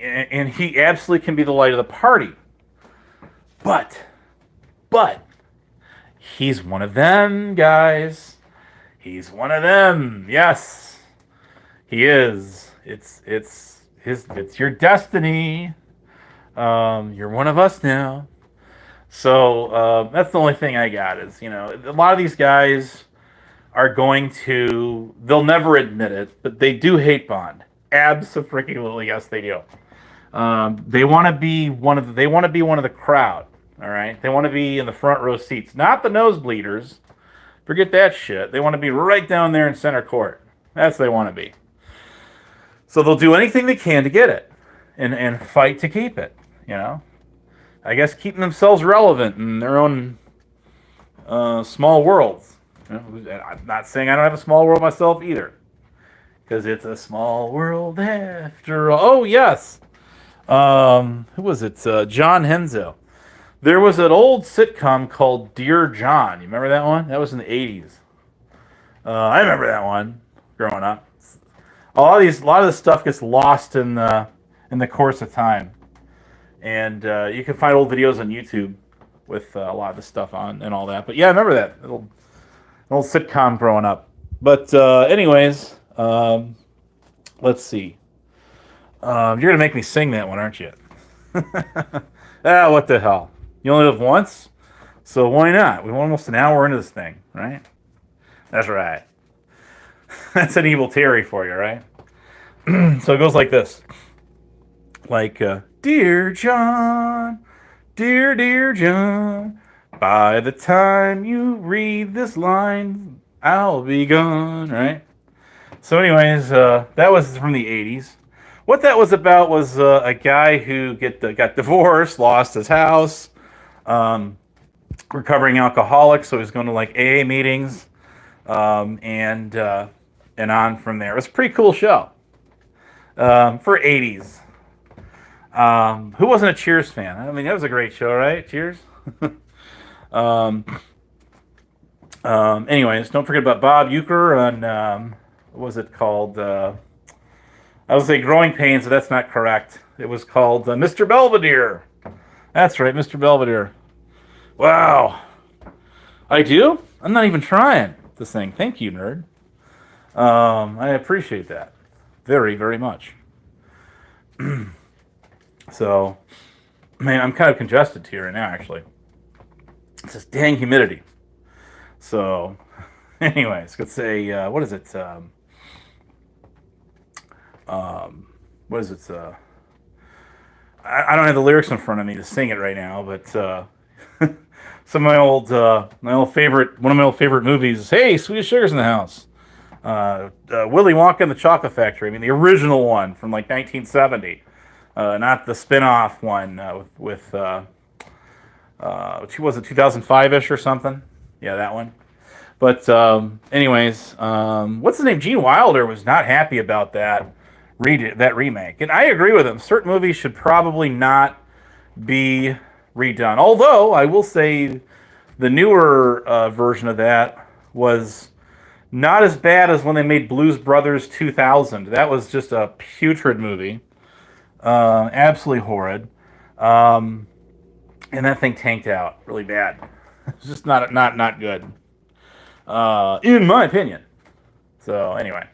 And he absolutely can be the light of the party. But, he's one of them, guys. He's one of them. Yes, he is. It's your destiny. You're one of us now. So that's the only thing I got is, a lot of these guys are they'll never admit it, but they do hate Bond. Abso-freaking-lutely, yes, they do. They want to be one of the crowd. All right, they want to be in the front row seats, not the nosebleeders. Forget that shit. They want to be right down there in center court. That's what they want to be. So they'll do anything they can to get it, and fight to keep it. I guess keeping themselves relevant in their own small worlds. I'm not saying I don't have a small world myself either, because it's a small world after all. Oh yes, who was it? John Henzo. There was an old sitcom called Dear John. You remember that one? That was in the 80s. I remember that one growing up. A lot of this stuff gets lost in the course of time, and you can find old videos on YouTube with a lot of this stuff on and all that. But yeah, I remember that an old sitcom growing up. But anyways, let's see. You're gonna make me sing that one, aren't you? What the hell? You only live once, so why not? We're almost an hour into this thing, right? That's right. That's an evil Terry for you, right? So it goes like this. Like, Dear John, Dear, dear John, by the time you read this line, I'll be gone, right? So, anyways, that was from the 80s. What that was about was a guy who got divorced, lost his house, um, recovering alcoholic, so he's going to like AA meetings, and on from there. It was a pretty cool show for 80s. Who wasn't a Cheers fan? I mean, that was a great show, right? Cheers. um, Anyways, don't forget about Bob Euchre on what was it called? I was say Growing Pains, but that's not correct. It was called Mr. Belvedere. That's right, Mr. Belvedere. Wow. I do? I'm not even trying to sing. Thank you, nerd. I appreciate that very, very much. So, man, I'm kind of congested here right now, actually. It's this dang humidity. So, anyways, let's say, what is it? What is it? I don't have the lyrics in front of me to sing it right now, but some of my old favorite, one of my old favorite movies is, hey, Sweet Sugar's in the house. Willy Wonka and the Chocolate Factory. I mean, the original one from like 1970, not the spin-off one with which was it, 2005-ish or something? Yeah, that one. But anyways, what's his name? Gene Wilder was not happy about that remake, and I agree with him. Certain movies should probably not be redone. Although I will say, the newer version of that was not as bad as when they made Blues Brothers 2000. That was just a putrid movie, absolutely horrid, and that thing tanked out really bad. It's just not good, in my opinion. So anyway,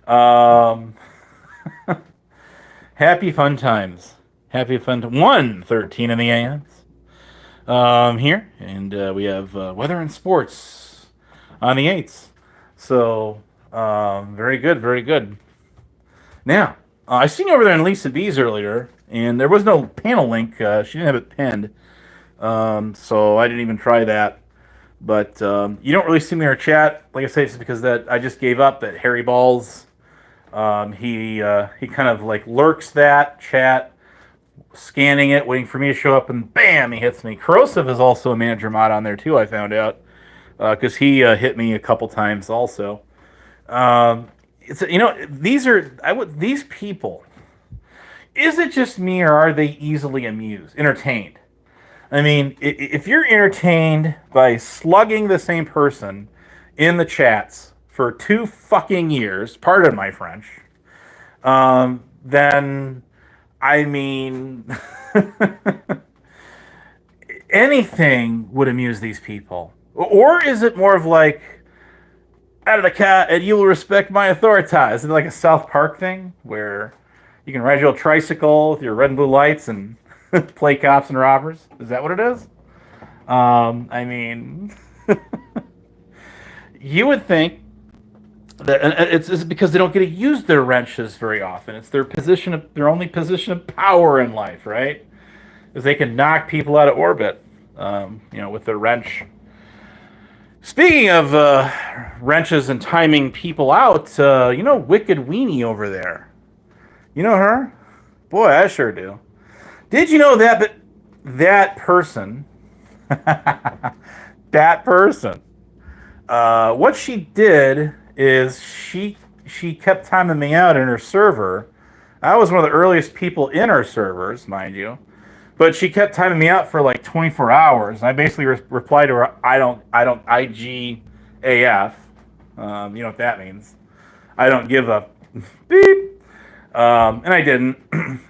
um, happy fun times. Happy fun 1:13 in the AMs. Here, and we have weather and sports on the 8s. So, very good, very good. Now, I seen you over there in Lisa B's earlier, and there was no panel link. She didn't have it pinned, so I didn't even try that. But you don't really see me in our chat. Like I say, it's because that I just gave up that Harry Balls. He kind of like lurks that chat, scanning it, waiting for me to show up, and bam, he hits me. Corrosive is also a manager mod on there too, I found out, because he hit me a couple times also. It's, these people. Is it just me, or are they easily entertained? I mean, if you're entertained by slugging the same person in the chats for 2 fucking years, pardon my French, then, I mean, anything would amuse these people. Or is it more of like, out of the cat, and you will respect my authority? Is it like a South Park thing, where you can ride your little tricycle with your red and blue lights and play cops and robbers? Is that what it is? I mean, you would think that it's because they don't get to use their wrenches very often. It's their only position of power in life, right? Is they can knock people out of orbit, with their wrench. Speaking of wrenches and timing people out, Wicked Weenie over there. You know her? Boy, I sure do. Did you know that? But that person, what she did is she kept timing me out in her server. I was one of the earliest people in her servers, mind you, but she kept timing me out for like 24 hours. And I basically replied to her, I don't IGAF. You know what that means? I don't give a beep. And I didn't.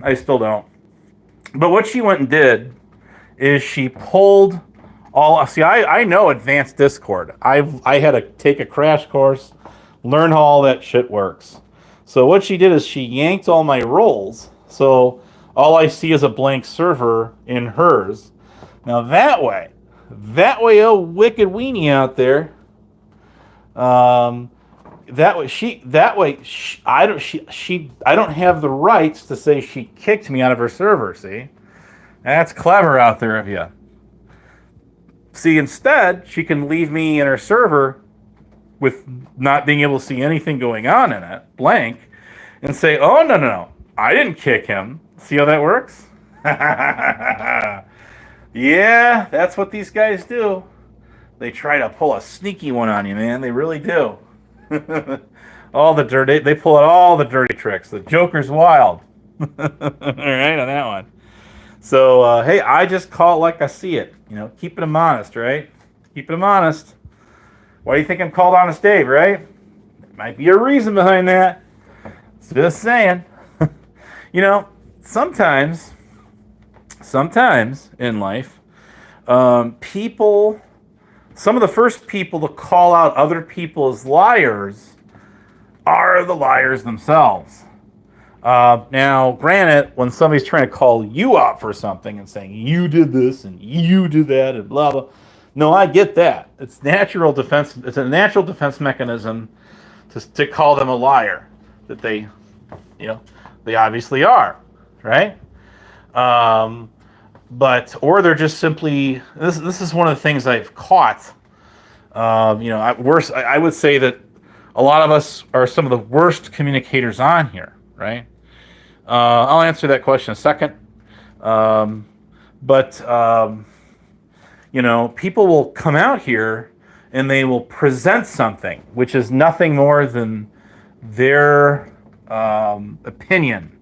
I still don't. But what she went and did is she pulled all. See, I know advanced Discord. I had to take a crash course, learn how all that shit works. So what she did is she yanked all my roles. So all I see is a blank server in hers. Now that way, oh Wicked Weenie out there. I don't have the rights to say she kicked me out of her server. See, That's clever out there of you. See, instead, she can leave me in her server with not being able to see anything going on in it, blank, and say, oh, no, no, no, I didn't kick him. See how that works? Yeah, that's what these guys do. They try to pull a sneaky one on you, man. They really do. All the dirty, they pull out all the dirty tricks. The Joker's wild. All right, on that one. So, hey, I just call it like I see it. You know, keeping them honest, right? Keeping them honest. Why do you think I'm called Honest Dave, right? There might be a reason behind that. Just saying. You know, sometimes in life, people, some of the first people to call out other people as liars are the liars themselves. Now, granted, when somebody's trying to call you out for something and saying you did this and you did that and blah blah, no, I get that. It's natural defense. It's a natural defense mechanism to call them a liar. That they, you know, they obviously are, right? But or they're just simply this is one of the things I've caught. You know, I would say that a lot of us are some of the worst communicators on here, right? I'll answer that question in a second. You know, people will come out here and they will present something which is nothing more than their opinion.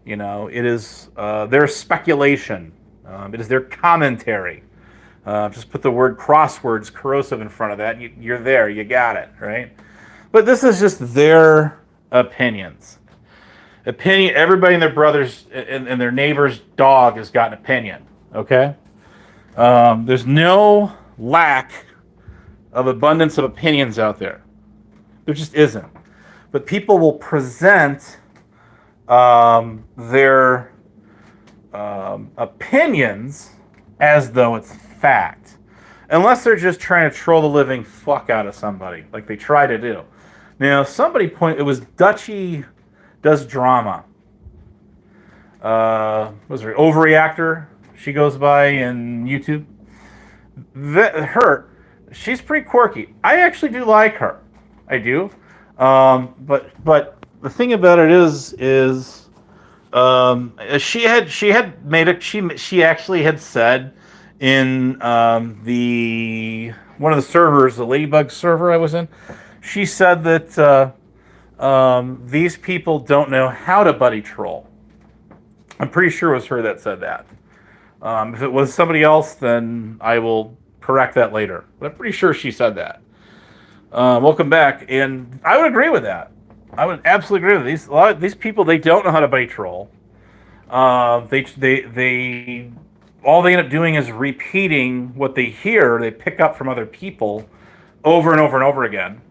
You know, it is their speculation. It is their commentary. Just put the word crosswords corrosive in front of that. You're there. You got it, right? But this is just their opinions. Everybody and their brothers and their neighbor's dog has got an opinion. Okay? There's no lack of abundance of opinions out there. There just isn't. But people will present their opinions as though it's fact. Unless they're just trying to troll the living fuck out of somebody, like they try to do. Now, it was Dutchie Does Drama. Was her Overreactor? She goes by in YouTube. She's pretty quirky. I actually do like her. I do. But the thing about it is she actually had said in one of the servers, the Ladybug server I was in, she said that these people don't know how to buddy troll. I'm pretty sure it was her that said that. If it was somebody else, then I will correct that later. But I'm pretty sure she said that. Welcome back, and I would agree with that. I would absolutely agree with these. A lot of these people, they don't know how to buddy troll. They all they end up doing is repeating what they hear. They pick up from other people over and over and over again.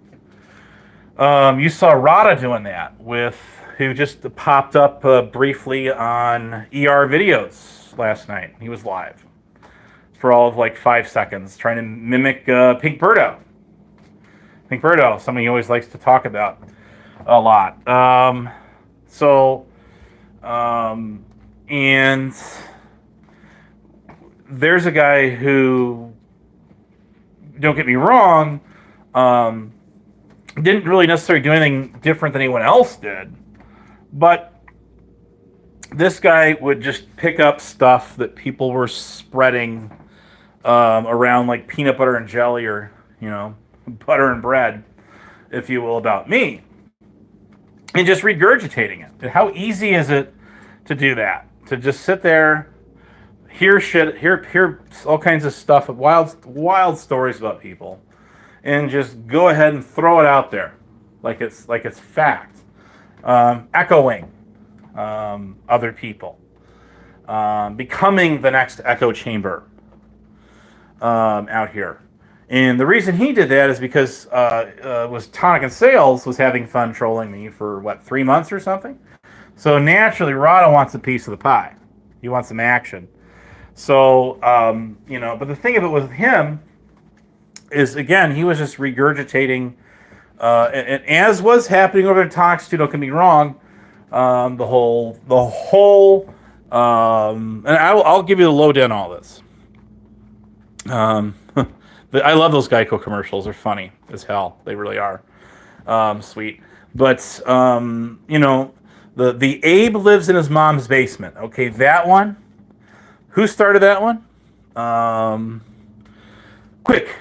You saw Rada doing that who just popped up briefly on ER videos last night. He was live for all of like 5 seconds, trying to mimic Pink Birdo. Pink Birdo, something he always likes to talk about a lot. And there's a guy who, don't get me wrong, didn't really necessarily do anything different than anyone else did, but this guy would just pick up stuff that people were spreading around like peanut butter and jelly, or, you know, butter and bread, if you will, about me, and just regurgitating it. How easy is it to do that? To just sit there, hear all kinds of stuff, wild stories about people, and just go ahead and throw it out there like it's fact, echoing other people, becoming the next echo chamber out here. And the reason he did that is because was Tonic and Sales was having fun trolling me for 3 months or something. So naturally, Rada wants a piece of the pie. He wants some action. So but the thing of it with him is, again, he was just regurgitating, and as was happening over in Tox too. Don't get me wrong, the whole And I'll give you the lowdown on all this. I love those Geico commercials. They're funny as hell. They really are. Sweet. But, the Abe lives in his mom's basement. Okay, that one. Who started that one? Quick,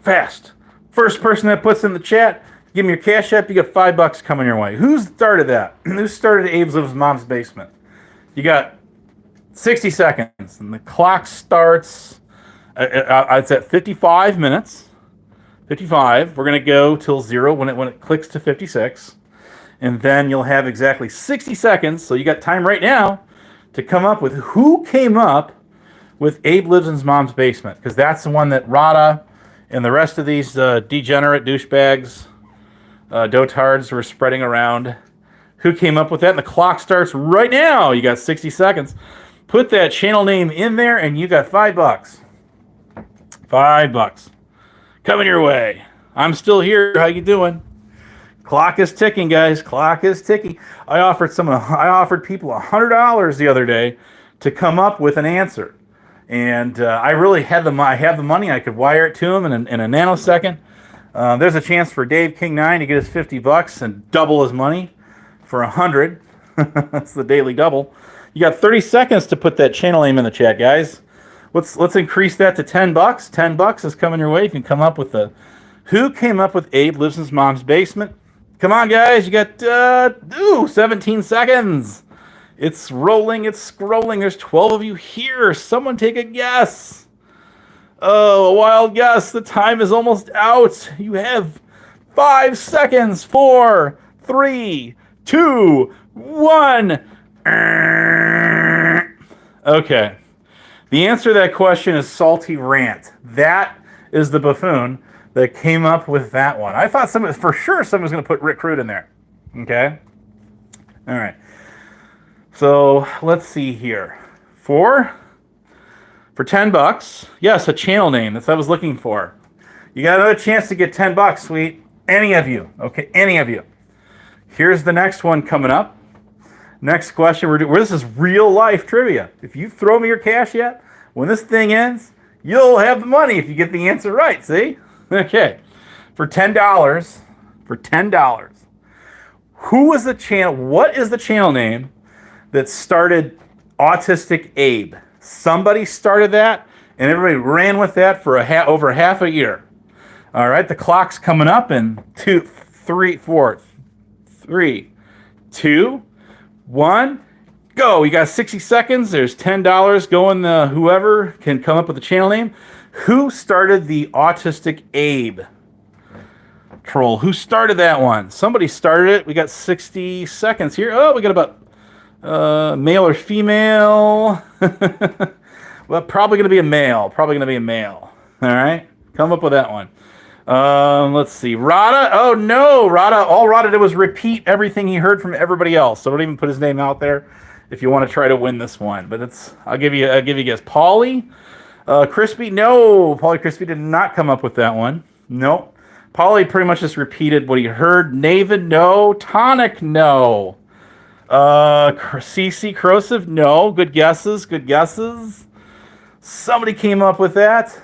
fast. First person that puts in the chat, give me your Cash App, you get $5 coming your way. Who started that? Who started Abe's lives in his mom's basement? You got 60 seconds, and the clock starts. It's at 55 minutes. 55. We're going to go till 0 when it clicks to 56. And then you'll have exactly 60 seconds. So you got time right now to come up with who came up with Abe lives in his mom's basement. Because that's the one that Rada and the rest of these degenerate douchebags, dotards were spreading around. Who came up with that? And the clock starts right now. You got 60 seconds. Put that channel name in there and you got $5. $5 coming your way. I'm still here. How you doing? Clock is ticking, guys. Clock is ticking. I offered people $100 the other day to come up with an answer, and I really had I have the money. I could wire it to him in a nanosecond. There's a chance for Dave King 9 to get his $50 and double his money for $100. That's the daily double. You got 30 seconds to put that channel name in the chat, guys. Let's increase that to $10. $10 is coming your way. You can come up with who came up with Abe lives in his mom's basement. Come on, guys. You got 17 seconds. It's rolling. It's scrolling. There's 12 of you here. Someone take a guess. Oh, a wild guess. The time is almost out. You have 5 seconds. 4, 3, 2, 1. Okay. The answer to that question is Salty Rant. That is the buffoon that came up with that one. I thought for sure someone was going to put Rick Crude in there. Okay? All right. So let's see here. For $10, yes, a channel name. That's what I was looking for. You got another chance to get $10, sweet. Any of you. Okay, any of you. Here's the next one coming up. Next question. This is real life trivia. If you throw me your cash yet, when this thing ends, you'll have the money if you get the answer right. See? Okay. For $10. Who was the channel? What is the channel name that started Autistic Abe? Somebody started that, and everybody ran with that for over half a year. All right. The clock's coming up in 2, 3, 4, 3, 2, 1, go. You got 60 seconds. There's $10 going. Whoever can come up with the channel name. Who started the Autistic Abe troll? Who started that one? Somebody started it. We got 60 seconds here. Oh, we got about male or female. Well, probably going to be a male. All right. Come up with that one. Let's see. Rada. Oh no, Rada. All Rada did was repeat everything he heard from everybody else. So don't even put his name out there if you want to try to win this one. But I'll give you a guess. Paulie, Crispy. No, Paulie Crispy did not come up with that one. Nope. Paulie pretty much just repeated what he heard. Navid, no. Tonic, no. CC Corrosive, no. Good guesses. Somebody came up with that.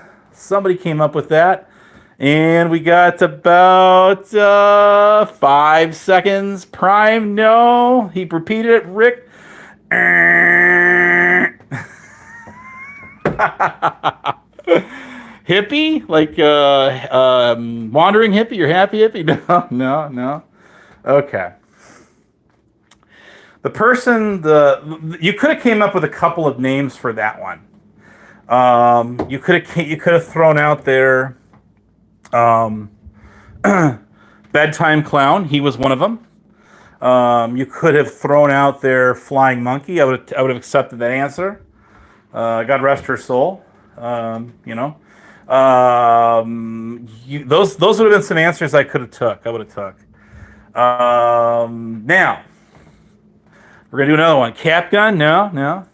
And we got about 5 seconds. Prime, no. He repeated it. Rick. Hippie? Like wandering hippie? You're happy hippie? No. Okay. The person, you could have came up with a couple of names for that one. You could have thrown out there Bedtime Clown. He was one of them. You could have thrown out there Flying Monkey. I would have accepted that answer. God rest her soul. Those would have been some answers I would have took. Now we're gonna do another one. Cap Gun? No.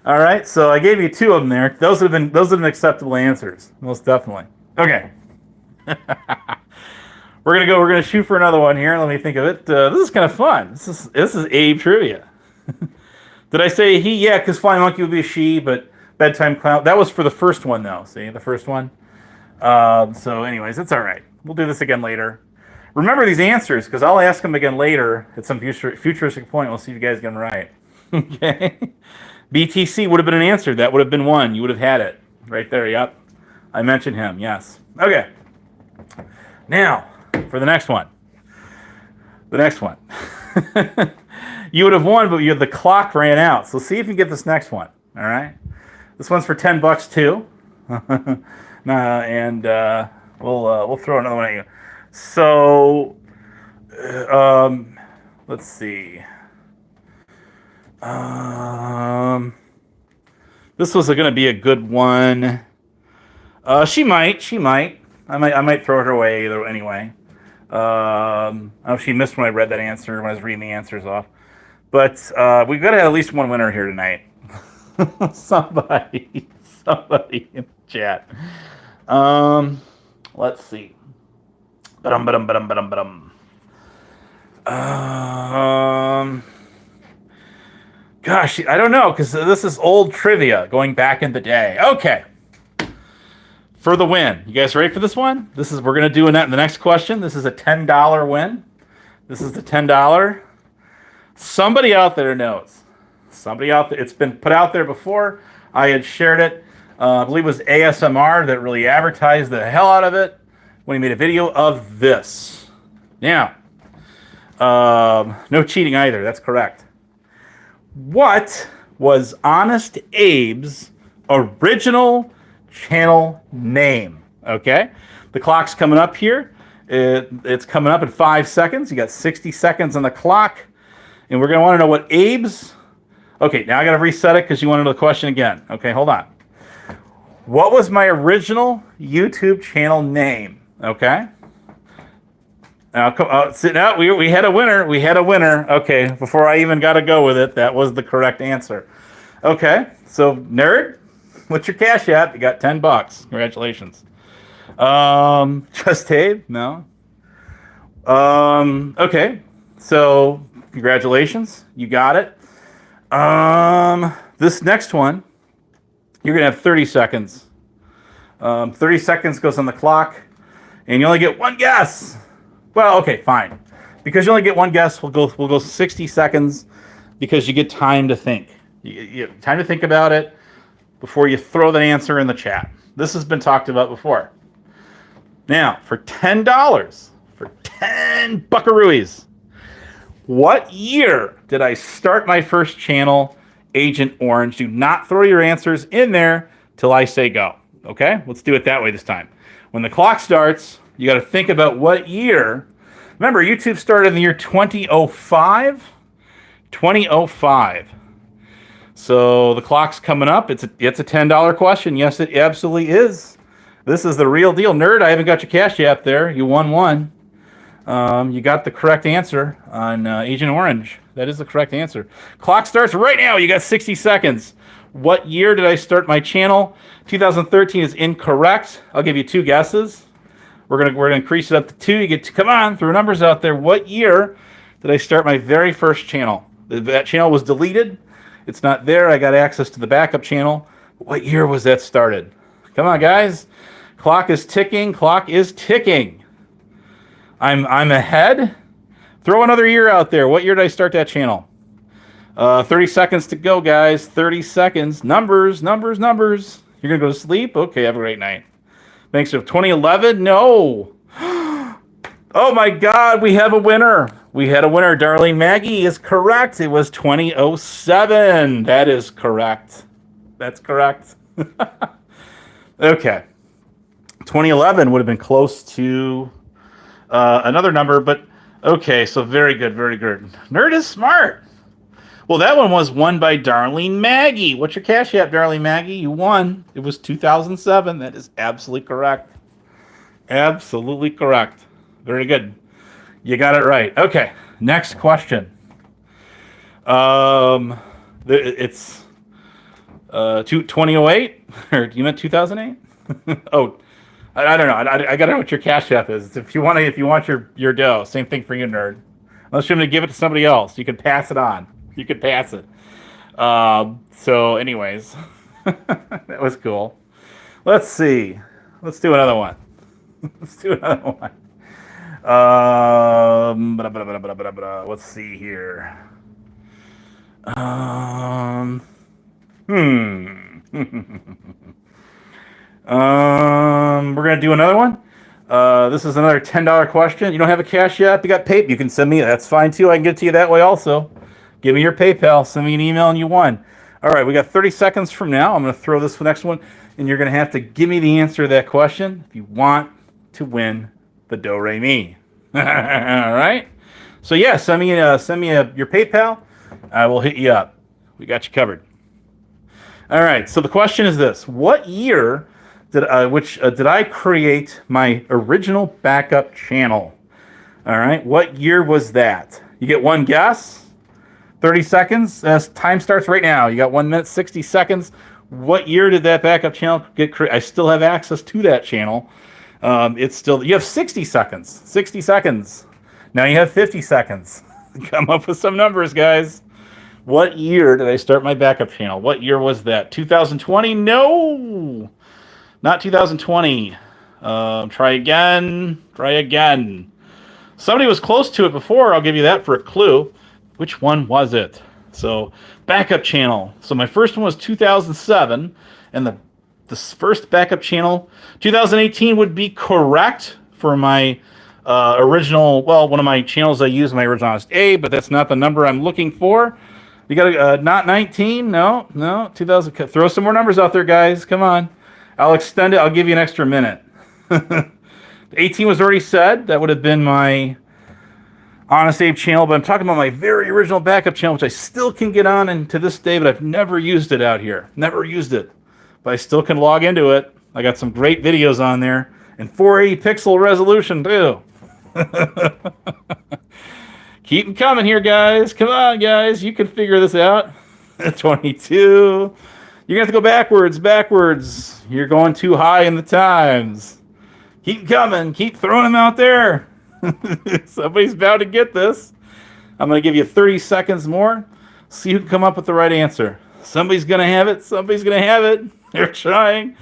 All right, so I gave you 2 of them there. Those have been acceptable answers, most definitely. Okay. We're gonna shoot for another one here. Let me think of it. This is kind of fun. This is Abe trivia. Did I say he? Yeah, because flying monkey would be a she, but bedtime clown. That was for the first one, though. See, the first one. So, anyways, it's all right. We'll do this again later. Remember these answers, because I'll ask them again later at some futuristic point. We'll see if you guys get them right. Okay. BTC would have been an answer. That would have been one. You would have had it right there. Yep. I mentioned him. Yes. Okay. Now, for the next one. The next one. You would have won, but the clock ran out. So see if you get this next one. All right. This one's for $10 too. And we'll throw another one at you. So, let's see. This was going to be a good one. She might. I might throw her away either anyway. I don't know if she missed when I read that answer when I was reading the answers off. But we've got to have at least one winner here tonight. somebody in the chat. Let's see. Gosh, I don't know, because this is old trivia going back in the day. Okay. For the win. You guys ready for this one? We're gonna do in the next question. This is a $10 win. This is the $10. Somebody out there knows. Somebody out there. It's been put out there before. I had shared it. I believe it was ASMR that really advertised the hell out of it when he made a video of this. Now, no cheating either. That's correct. What was Honest Abe's original channel name? Okay, the clock's coming up here. It's coming up in 5 seconds. You got 60 seconds on the clock, and we're gonna want to know what Abe's. Okay, now I gotta reset it because you want to know the question again. Okay, hold on. What was my original YouTube channel name? Okay. Now, sit out. We had a winner. We had a winner. Okay, before I even got to go with it, that was the correct answer. Okay, so nerd, what's your cash app? You got $10. Congratulations. Just Abe? No. Okay, so congratulations. You got it. This next one, you're gonna have 30 seconds. 30 seconds goes on the clock, and you only get one guess. Well, okay, fine. Because you only get one guess, we'll go 60 seconds because you get time to think. You time to think about it before you throw the answer in the chat. This has been talked about before. Now, for $10, for 10 buckaroos, what year did I start my first channel, Agent Orange? Do not throw your answers in there till I say go. Okay? Let's do it that way this time. When the clock starts, you got to think about what year. Remember, YouTube started in the year 2005. 2005. So the clock's coming up. It's a $10 question. Yes, it absolutely is. This is the real deal. Nerd, I haven't got your cash app there. You won one. You got the correct answer on Agent Orange. That is the correct answer. Clock starts right now. You got 60 seconds. What year did I start my channel? 2013 is incorrect. I'll give you two guesses. We're gonna increase it up to 2. You get to, come on, throw numbers out there. What year did I start my very first channel? That channel was deleted. It's not there. I got access to the backup channel. What year was that started? Come on, guys. Clock is ticking. Clock is ticking. I'm ahead. Throw another year out there. What year did I start that channel? 30 seconds to go, guys. 30 seconds. Numbers. You're gonna go to sleep? Okay, have a great night. Thanks to 2011? No. Oh my God, we have a winner. We had a winner. Darlene Maggie is correct. It was 2007. That is correct. That's correct. Okay. 2011 would have been close to another number, but okay, so very good, very good. Nerd is smart. Well, that one was won by Darlene Maggie. What's your cash app, Darlene Maggie? You won. It was 2007. That is absolutely correct. Absolutely correct. Very good. You got it right. Okay, next question. It's 2008? Or you meant 2008? Oh, I don't know. I gotta know what your cash app is. If you want your dough, same thing for you, nerd. Unless you're gonna give it to somebody else, you can pass it on. You could pass it. So, anyways, that was cool. Let's see. Let's do another one. Let's do another one. Let's see here. Hmm. We're gonna do another one. This is another $10 question. You don't have a Cash App, you got PayPal. You can send me. That's fine too. I can get it to you that way also. Give me your PayPal. Send me an email, and you won. All right, we got 30 seconds from now. I'm gonna throw this next one, and you're gonna have to give me the answer to that question if you want to win the Do Re Mi. All right. So yeah, send me your PayPal. I will hit you up. We got you covered. All right. So the question is this: what year did I create my original backup channel? All right. What year was that? You get one guess. 30 seconds. Time starts right now. You got 1 minute, 60 seconds. What year did that backup channel get created? I still have access to that channel. It's still, you have 60 seconds. 60 seconds. Now you have 50 seconds. Come up with some numbers, guys. What year did I start my backup channel? What year was that? 2020? No, not 2020. Try again. Try again. Somebody was close to it before. I'll give you that for a clue. Which one was it? So, backup channel. So my first one was 2007, and the first backup channel, 2018 would be correct for my original. Well, one of my channels I use my original Honest A, but that's not the number I'm looking for. You got not 19? No, 2000. Throw some more numbers out there, guys. Come on. I'll extend it. I'll give you an extra minute. 18 was already said. That would have been my Honest Abe channel, but I'm talking about my very original backup channel, which I still can get on and to this day, but I've never used it out here. Never used it. But I still can log into it. I got some great videos on there. And 480 pixel resolution, too. Keep them coming here, guys. Come on, guys. You can figure this out. 22. You're going to have to go backwards. You're going too high in the times. Keep coming. Keep throwing them out there. Somebody's bound to get this. I'm going to give you 30 seconds more. See who can come up with the right answer. Somebody's going to have it. Somebody's going to have it. They're trying.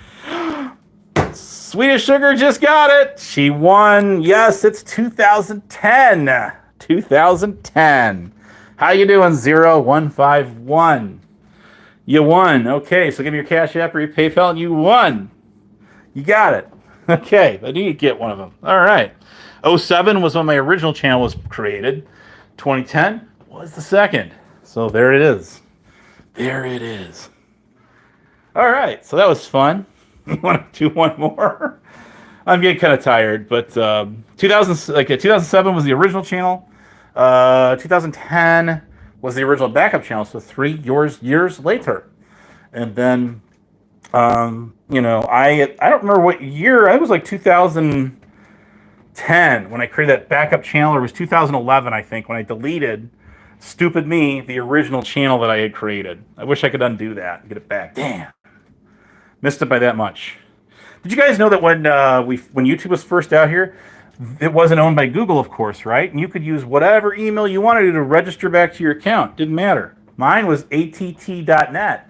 Swedish Sugar just got it. She won. Yes, it's 2010. 2010. How you doing, 0151? You won. Okay, so give me your Cash App or your PayPal, and you won. You got it. Okay, I knew you'd get one of them. All right. 07 was when my original channel was created. 2010 was the second. So there it is. There it is. All right, so that was fun. You want to do one more? I'm getting kind of tired, but 2007 was the original channel. 2010 was the original backup channel, so 3 years later. And then, I don't remember what year. I was like 2010 when I created that backup channel, or it was 2011, I think, when I deleted, stupid me, the original channel that I had created. I wish I could undo that and get it back. Damn. Missed it by that much. Did you guys know that when YouTube was first out here, it wasn't owned by Google, of course, right? And you could use whatever email you wanted to register back to your account. Didn't matter. Mine was att.net.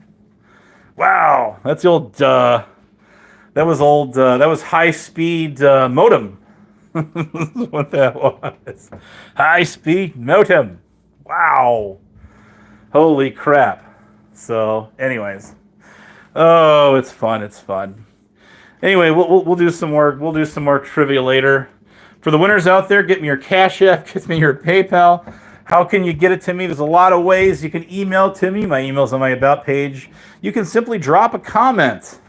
Wow, that's the old. That was high-speed modem. What that was. High-speed modem. Wow. Holy crap. So, anyways. Oh, it's fun. It's fun. Anyway, we'll do some more. We'll do some more trivia later. For the winners out there, get me your Cash App, get me your PayPal. How can you get it to me? There's a lot of ways. You can email to me. My email's on my About page. You can simply drop a comment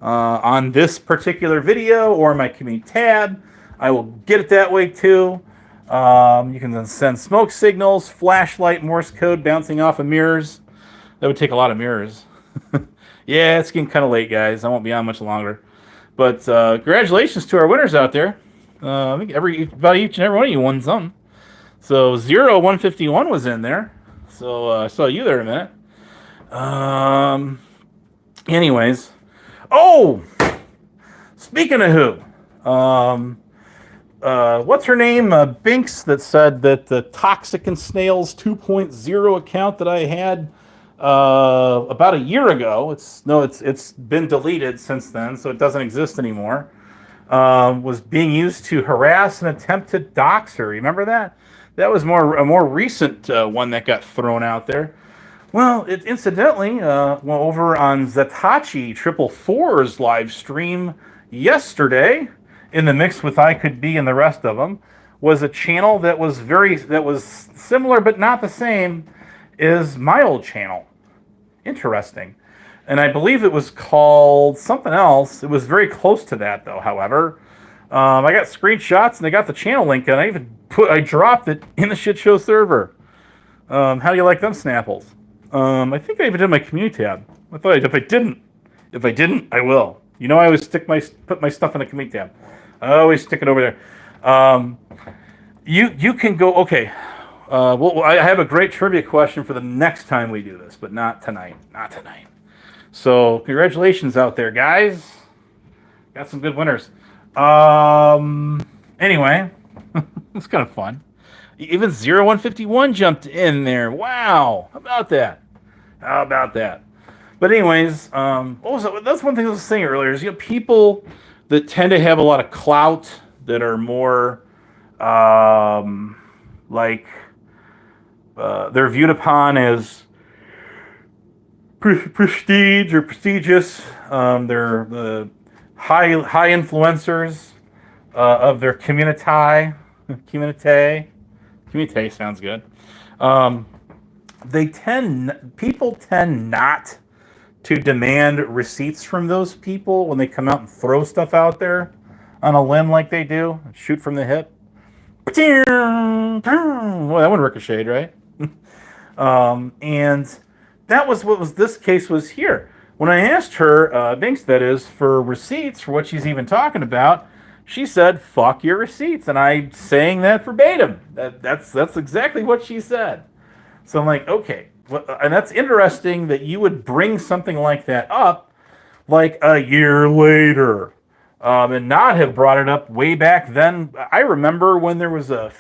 on this particular video or my community tab. I will get it that way too. You can then send smoke signals, flashlight, Morse code bouncing off of mirrors. That would take a lot of mirrors. Yeah, it's getting kind of late, guys. I won't be on much longer. But congratulations to our winners out there. I think about each and every one of you won some. So 0151 was in there. So I saw you there a minute. Anyways. Oh! Speaking of who? What's her name? Binks, that said that the Toxic and Snails 2.0 account that I had about a year ago. It's been deleted since then, so it doesn't exist anymore. Was being used to harass and attempt to dox her. Remember that? That was a more recent one that got thrown out there. Well, incidentally, over on Zatachi 444's live stream yesterday, in the mix with I Could Be and the rest of them, was a channel that was similar but not the same as my old channel. Interesting. And I believe it was called something else. It was very close to that, though, however. I got screenshots and I got the channel link, and I dropped it in the shit show server. How do you like them Snapples? I think I even did my community tab. I thought if I didn't, I will. You know, I always put my stuff in the community tab. I always stick it over there. You can go. Okay. Well, I have a great trivia question for the next time we do this, but not tonight. Not tonight. So, congratulations out there, guys. Got some good winners. Anyway, it's kind of fun. Even 0151 jumped in there. Wow. How about that? How about that? But anyways, what was it? That's one thing I was saying earlier is, people that tend to have a lot of clout, that are more they're viewed upon as prestige or prestigious. They're the high influencers of their community. Community sounds good. People tend not to demand receipts from those people when they come out and throw stuff out there on a limb like they do, shoot from the hip. Well, that one ricocheted, right? And that was what this case was here. When I asked her, Binks, that is, for receipts for what she's even talking about, she said, "Fuck your receipts," and I'm saying that verbatim. That's exactly what she said. So I'm like, okay, and that's interesting that you would bring something like that up, like a year later, and not have brought it up way back then. I remember when there was a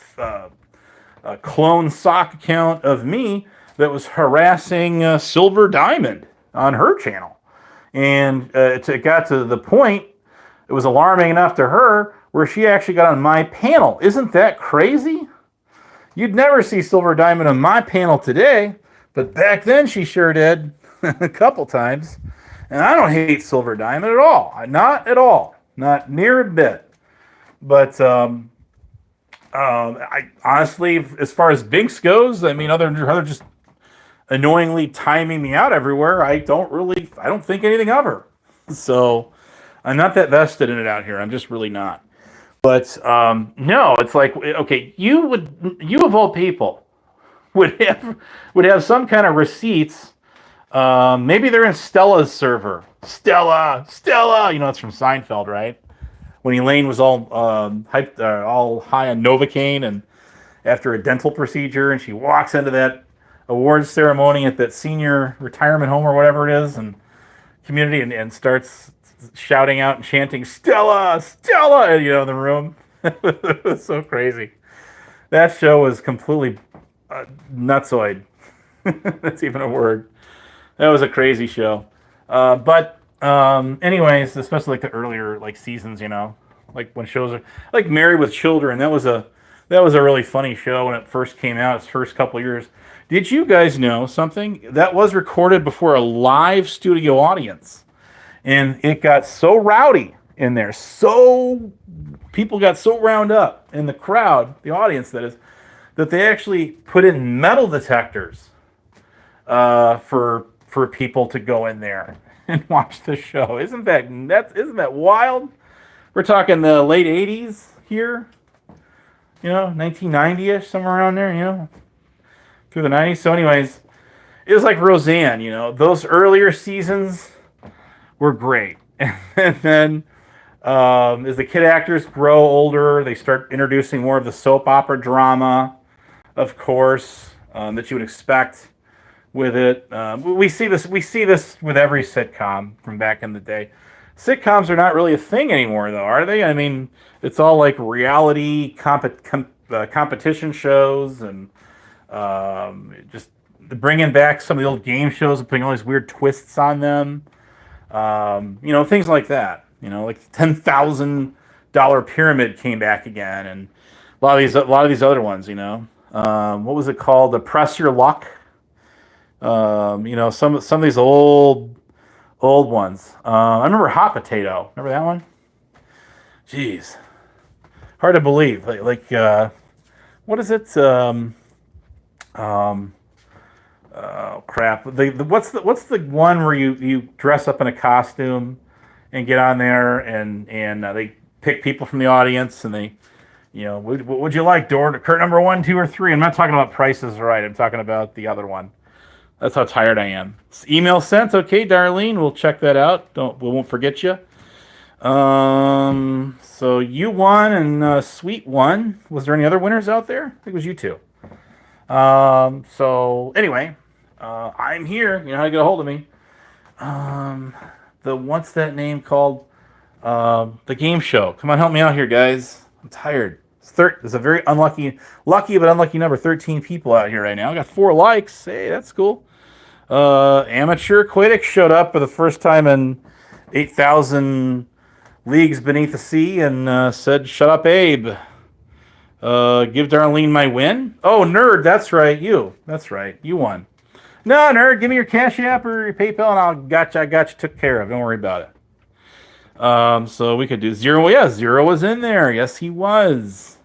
clone sock account of me that was harassing Silver Diamond on her channel, and it got to the point. It was alarming enough to her where she actually got on my panel. Isn't that crazy? You'd never see Silver Diamond on my panel today, but back then she sure did a couple times. And I don't hate Silver Diamond at all. Not at all. Not near a bit. But I honestly, as far as Binks goes, I mean, other than just annoyingly timing me out everywhere, I don't think anything of her. So I'm not that vested in it out here. I'm just really not. But no, it's like, okay, you of all people would have some kind of receipts. Maybe they're in Stella's server. Stella, it's from Seinfeld, right? When Elaine was all hyped, all high on Novocaine, and after a dental procedure, and she walks into that awards ceremony at that senior retirement home or whatever it is, and community, and starts shouting out and chanting "Stella, Stella," in the room. It was so crazy. That show was completely nutsoid. That's even a word. That was a crazy show. But anyways, especially like the earlier seasons, like when shows are like Married with Children. That was a really funny show when it first came out. Its first couple of years. Did you guys know something that was recorded before a live studio audience? And it got so rowdy in there, people got so wound up in the crowd, the audience that is, that they actually put in metal detectors for people to go in there and watch the show. Isn't that wild? We're talking the late 80s here, 1990-ish, somewhere around there, through the 90s. So anyways, it was like Roseanne, those earlier seasons were great. And then as the kid actors grow older, they start introducing more of the soap opera drama, of course, that you would expect with it. We see this with every sitcom from back in the day. Sitcoms are not really a thing anymore, though, are they? I mean, it's all like reality competition shows, and just bringing back some of the old game shows and putting all these weird twists on them. Things like that. Like $10,000 pyramid came back again, and a lot of these other ones. What was it called? The Press Your Luck. Some of these old ones. I remember Hot Potato. Remember that one? Jeez, hard to believe. What is it? Oh crap! What's the one where you dress up in a costume and get on there and they pick people from the audience and they, what would you like, door Kurt number 1, 2, or 3? I'm not talking about Price is Right. I'm talking about the other one. That's how tired I am. Email sent. Okay, Darlene, we'll check that out. We won't forget you. So you won and Sweet won. Was there any other winners out there? I think it was you two. So anyway, I'm here. You know how to get a hold of me. What's that name called? The game show. Come on, help me out here, guys. I'm tired. There's a very lucky but unlucky number. 13 people out here right now. I got 4 likes. Hey, that's cool. Amateur Quadic showed up for the first time in 8,000 leagues beneath the sea and said, "Shut up, Abe. Give Darlene my win." Oh, nerd, that's right. That's right. You won. No, nerd, give me your Cash App or your PayPal, and I got you took care of. Don't worry about it. So we could do Zero. Yeah, Zero was in there. Yes, he was.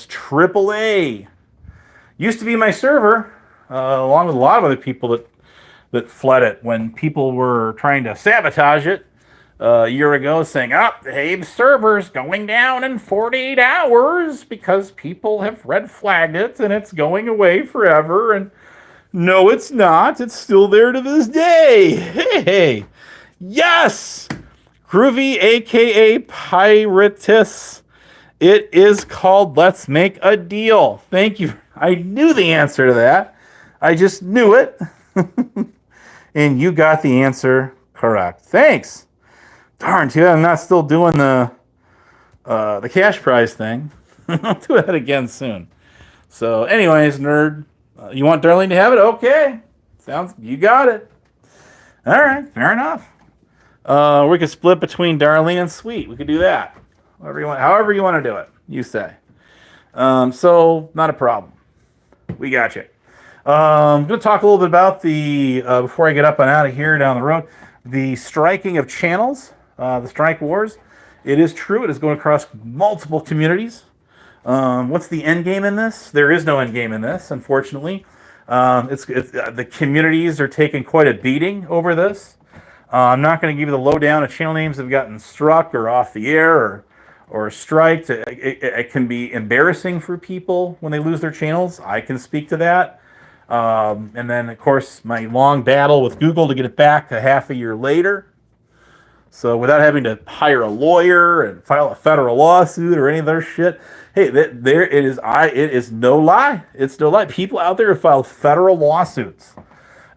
Triple A. Used to be my server, along with a lot of other people that fled it when people were trying to sabotage it. A year ago saying, Abe's server's going down in 48 hours because people have red flagged it and it's going away forever. And no, it's not. It's still there to this day. Hey, yes! Groovy, a.k.a. Piratus. It is called Let's Make a Deal. Thank you. I knew the answer to that. I just knew it. And you got the answer correct. Thanks. Darn, too bad I'm not still doing the cash prize thing. I'll do that again soon. So, anyways, nerd, you want Darlene to have it? Okay, you got it. All right, fair enough. We could split between Darlene and Sweet. We could do that. However you want to do it. You say. So, not a problem. We got you. I'm going to talk a little bit about before I get up and out of here down the road, the striking of channels. The strike wars. It is true. It is going across multiple communities. What's the end game in this? There is no end game in this, unfortunately. The communities are taking quite a beating over this. I'm not going to give you the lowdown of channel names that have gotten struck or off the air or striked. It can be embarrassing for people when they lose their channels. I can speak to that. And then, of course, my long battle with Google to get it back a half a year later. So without having to hire a lawyer and file a federal lawsuit or any of their shit, hey, it is no lie. It's no lie. People out there have filed federal lawsuits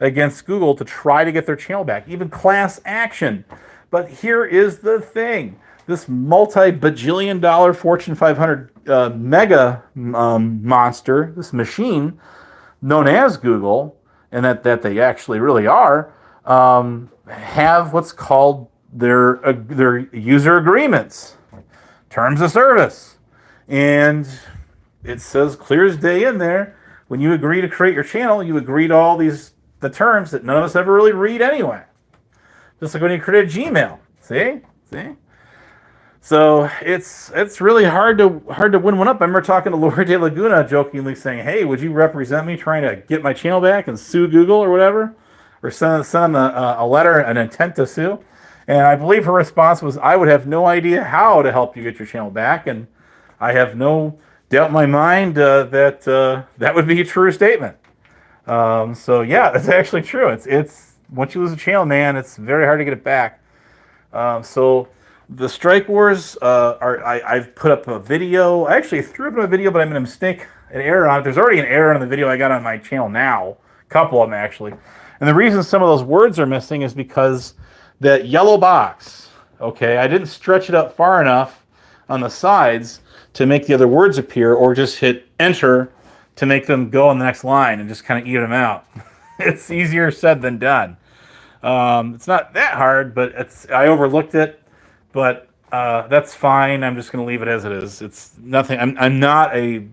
against Google to try to get their channel back, even class action. But here is the thing. This multi-bajillion-dollar Fortune 500 mega monster, this machine known as Google, and that they actually really are, have what's called their user agreements, terms of service. And it says clear as day in there, when you agree to create your channel, you agree to all the terms that none of us ever really read anyway. Just like when you create a Gmail. See? So it's really hard to win one up. I remember talking to Laura De Laguna jokingly saying, "Hey, would you represent me trying to get my channel back and sue Google or whatever? Or send them a letter, an intent to sue?" And I believe her response was, "I would have no idea how to help you get your channel back." And I have no doubt in my mind that would be a true statement. So yeah, that's actually true. It's once you lose a channel, man, it's very hard to get it back. So the strike wars I've put up a video. I actually threw up a video, but I made an error on it. There's already an error on the video I got on my channel now. A couple of them actually. And the reason some of those words are missing is because that yellow box, okay, I didn't stretch it up far enough on the sides to make the other words appear, or just hit enter to make them go on the next line and just kind of even them out. It's easier said than done. It's not that hard, but I overlooked it. But that's fine. I'm just going to leave it as it is. It's nothing. I'm not a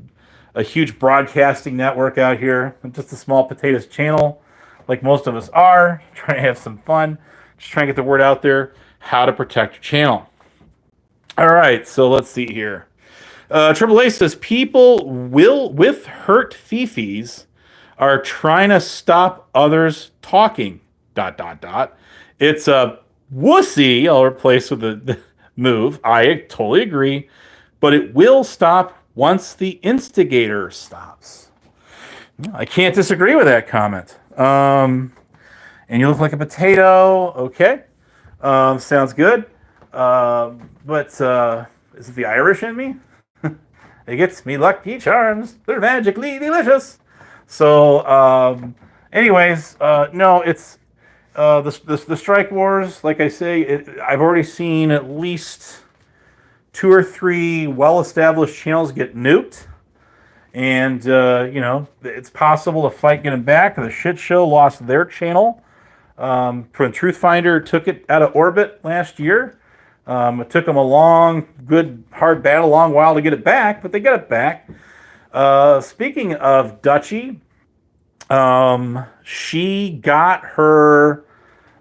huge broadcasting network out here. I'm just a small potatoes channel, like most of us are, trying to have some fun, just trying to get the word out there, how to protect your channel. All right, so let's see here. AAA says people with hurt fifis are trying to stop others talking. ... It's a wussy. I'll replace with the move. I totally agree, but it will stop once the instigator stops. I can't disagree with that comment. And you look like a potato. Okay, sounds good. But is it the Irish in me? It gets me Lucky Charms. They're magically delicious. So, anyways, no, it's the strike wars. Like I say, I've already seen at least 2 or 3 well-established channels get nuked, and it's possible to fight getting back. The shit show lost their channel. From Truthfinder took it out of orbit last year. It took them a long, good, hard battle, a long while to get it back, but they got it back. Speaking of Dutchie, she got her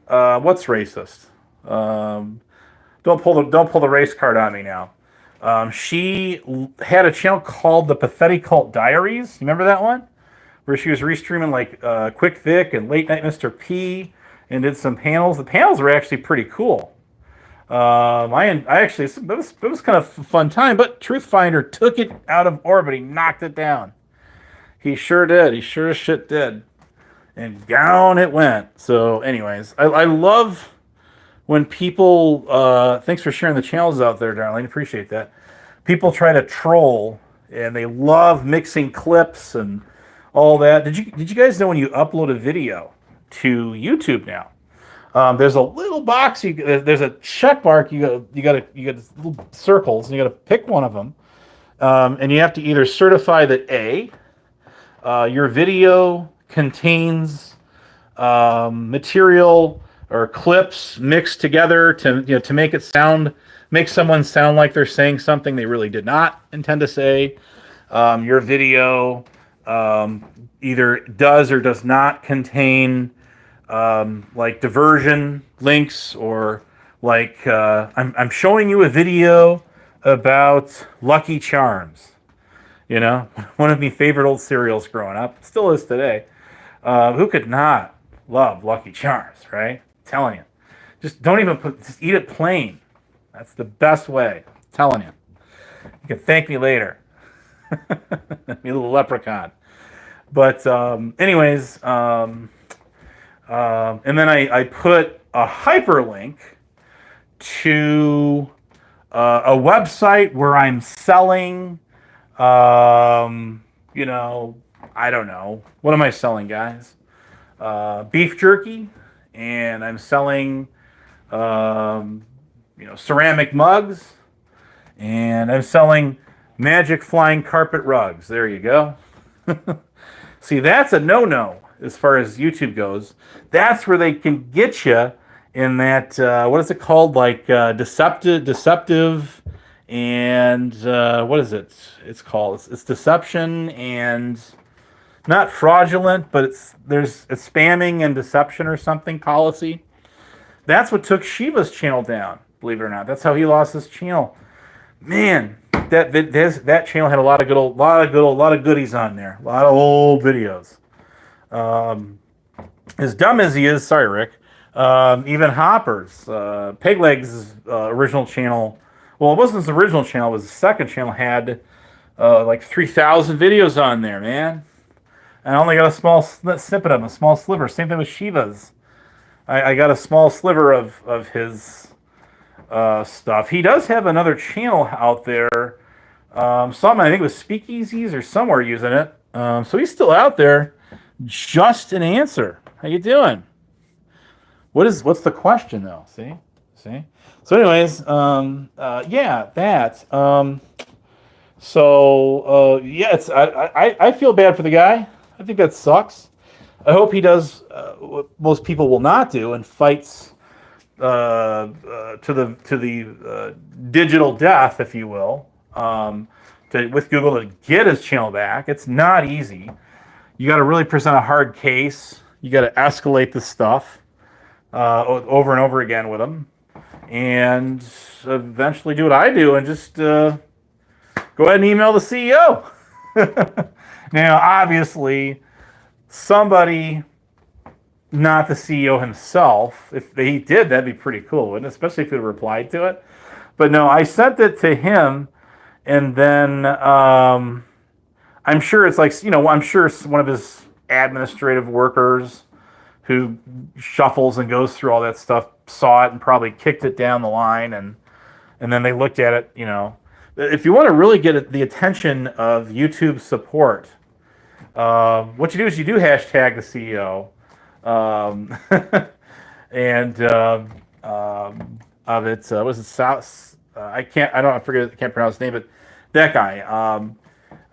what's racist? Don't pull the race card on me now. She had a channel called the Pathetic Cult Diaries. You remember that one? Where she was restreaming like Quick Vic and Late Night Mr. P and did some panels. The panels were actually pretty cool. I actually, it was kind of a fun time, but Truthfinder took it out of orbit. He knocked it down. He sure did. He sure as shit did. And down it went. So anyways, I love when people, thanks for sharing the channels out there, darling. Appreciate that. People try to troll, and they love mixing clips and all that. Did you guys know when you upload a video to YouTube now, there's a little box. There's a check mark. You got little circles, and you got to pick one of them, and you have to either certify that your video contains material or clips mixed together to make someone sound like they're saying something they really did not intend to say. Your video either does or does not contain like diversion links, or like I'm showing you a video about Lucky Charms. One of my favorite old cereals growing up, still is today. Who could not love Lucky Charms, right? I'm telling you, just just eat it plain. That's the best way. I'm telling you. You can thank me later. Me little leprechaun. But anyways. And then I put a hyperlink to a website where I'm selling, I don't know. What am I selling, guys? Beef jerky, and I'm selling, ceramic mugs, and I'm selling magic flying carpet rugs. There you go. See, that's a no-no. As far as YouTube goes, that's where they can get you in that, what is it called? Like deceptive and what is it? It's called, it's deception and not fraudulent, but it's spamming and deception or something policy. That's what took Shiva's channel down, believe it or not. That's how he lost his channel. Man, that channel had a lot of goodies on there, a lot of old videos. As dumb as he is, sorry, Rick, even Hopper's, Pegleg's original channel, well, it wasn't his original channel, it was his second channel, had like 3,000 videos on there, man. And I only got a small snippet of him, a small sliver. Same thing with Shiva's. I got a small sliver of his stuff. He does have another channel out there, I think it was Speakeasies or somewhere using it. So he's still out there. Just an answer. How you doing? What's the question though? See. So anyways, that. So yeah, I feel bad for the guy. I think that sucks. I hope he does what most people will not do and fights to the digital death, if you will, with Google to get his channel back. It's not easy. You got to really present a hard case. You got to escalate the stuff over and over again with them, and eventually do what I do and just go ahead and email the CEO. Now, obviously, somebody, not the CEO himself, if he did, that'd be pretty cool, wouldn't it? Especially if he replied to it. But no, I sent it to him, and then I'm sure it's like, I'm sure one of his administrative workers who shuffles and goes through all that stuff saw it and probably kicked it down the line, and then they looked at it. If you want to really get the attention of YouTube support, what you do is you do hashtag the CEO, and of it was it South. I can't pronounce his name, but that guy.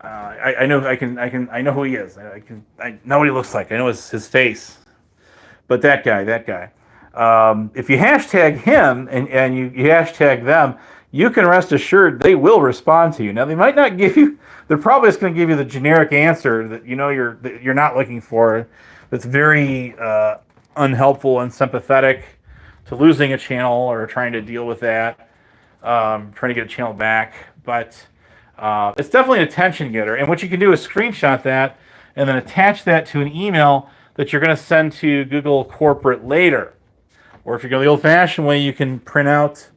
I know I know who he is. I know what he looks like. I know his face. But that guy. If you hashtag him and you hashtag them, you can rest assured they will respond to you. Now, they might not give you, they're probably just going to give you the generic answer that you're not looking for. That's very unhelpful and sympathetic to losing a channel or trying to deal with that, trying to get a channel back. But it's definitely an attention getter. And what you can do is screenshot that and then attach that to an email that you're going to send to Google corporate later. Or if you're going the old-fashioned way, you can print out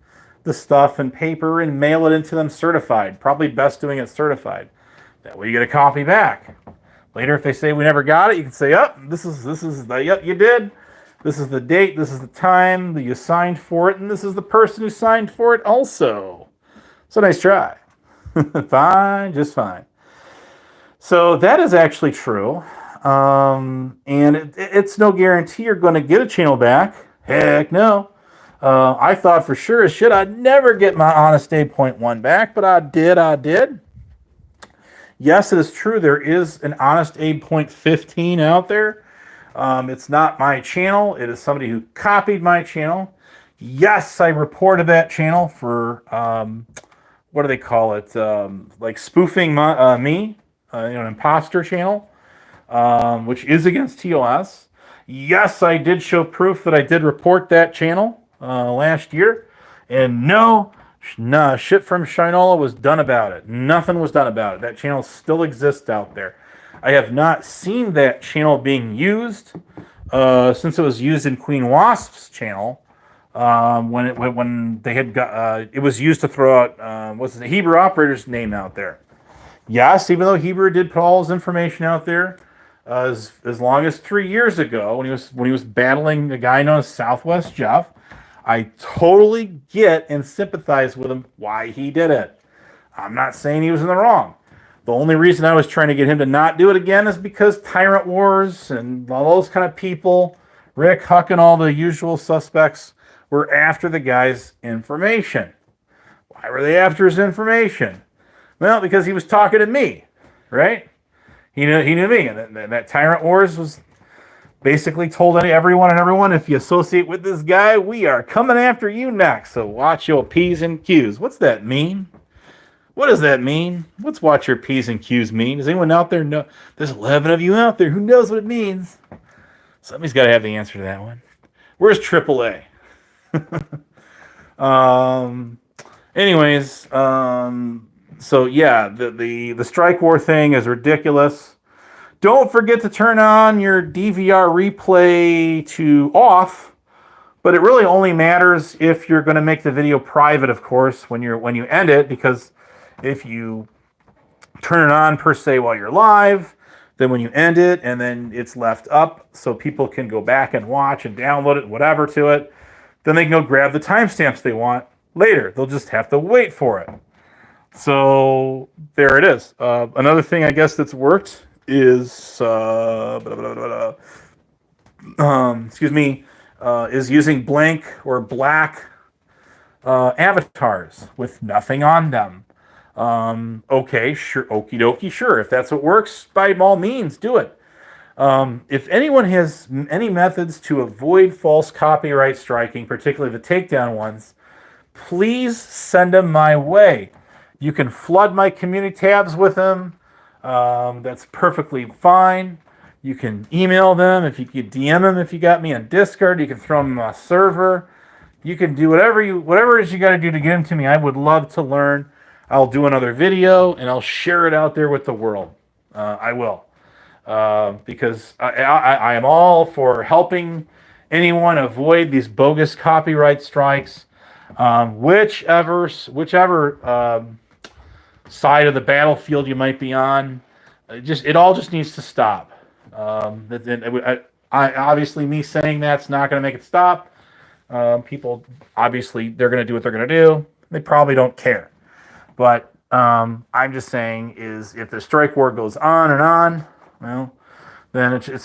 the stuff in paper and mail it into them certified. Probably best doing it certified. That way you get a copy back. Later, if they say we never got it, you can say, "Yep, this is yep, you did. This is the date, this is the time that you signed for it, and this is the person who signed for it also." So nice try. Fine, just fine. So that is actually true. And it's no guarantee you're going to get a channel back. Heck no. I thought for sure as shit I'd never get my Honest Abe point 1 back, but I did. Yes, it is true. There is an Honest Abe point 15 out there. It's not my channel. It is somebody who copied my channel. Yes, I reported that channel for, what do they call it? Like spoofing me, an imposter channel, which is against TOS. Yes, I did show proof that I did report that channel last year. And no, shit from Shinola was done about it. Nothing was done about it. That channel still exists out there. I have not seen that channel being used since it was used in Queen Wasp's channel. When they had got it was used to throw out what's the Hebrew operator's name out there. Yes, even though Hebrew did put all his information out there, as long as 3 years ago when he was battling a guy known as Southwest Jeff, I totally get and sympathize with him why he did it. I'm not saying he was in the wrong. The only reason I was trying to get him to not do it again is because Tyrant Wars and all those kind of people, Rick, Huck, and all the usual suspects were after the guy's information. Why were they after his information? Well, because he was talking to me, right? He knew me, and that Tyrant Wars was basically told everyone, if you associate with this guy, we are coming after you next. So watch your P's and Q's. What's that mean? What does that mean? What's watch your P's and Q's mean? Does anyone out there know? There's 11 of you out there. Who knows what it means? Somebody's got to have the answer to that one. Where's AAA? Anyways, so yeah, the strike war thing is ridiculous. Don't forget to turn on your DVR replay to off, but it really only matters if you're going to make the video private, of course, when you end it, because if you turn it on per se while you're live, then when you end it and then it's left up so people can go back and watch and download it, whatever to it, then they can go grab the timestamps they want later. They'll just have to wait for it. So there it is. Another thing I guess that's worked is is using blank or black avatars with nothing on them. Okay, sure, okie dokie, sure. If that's what works, by all means, do it. If anyone has any methods to avoid false copyright striking, particularly the takedown ones, please send them my way. You can flood my community tabs with them. That's perfectly fine. You can email them. If you could DM them, if you got me on Discord, you can throw them on a server. You can do whatever it is you got to do to get them to me. I would love to learn. I'll do another video and I'll share it out there with the world. I will. Because I am all for helping anyone avoid these bogus copyright strikes, whichever side of the battlefield you might be on. It all just needs to stop. Obviously, me saying that's not going to make it stop. People, obviously, they're going to do what they're going to do. They probably don't care. But I'm just saying is if the strike war goes on and on, well, then it's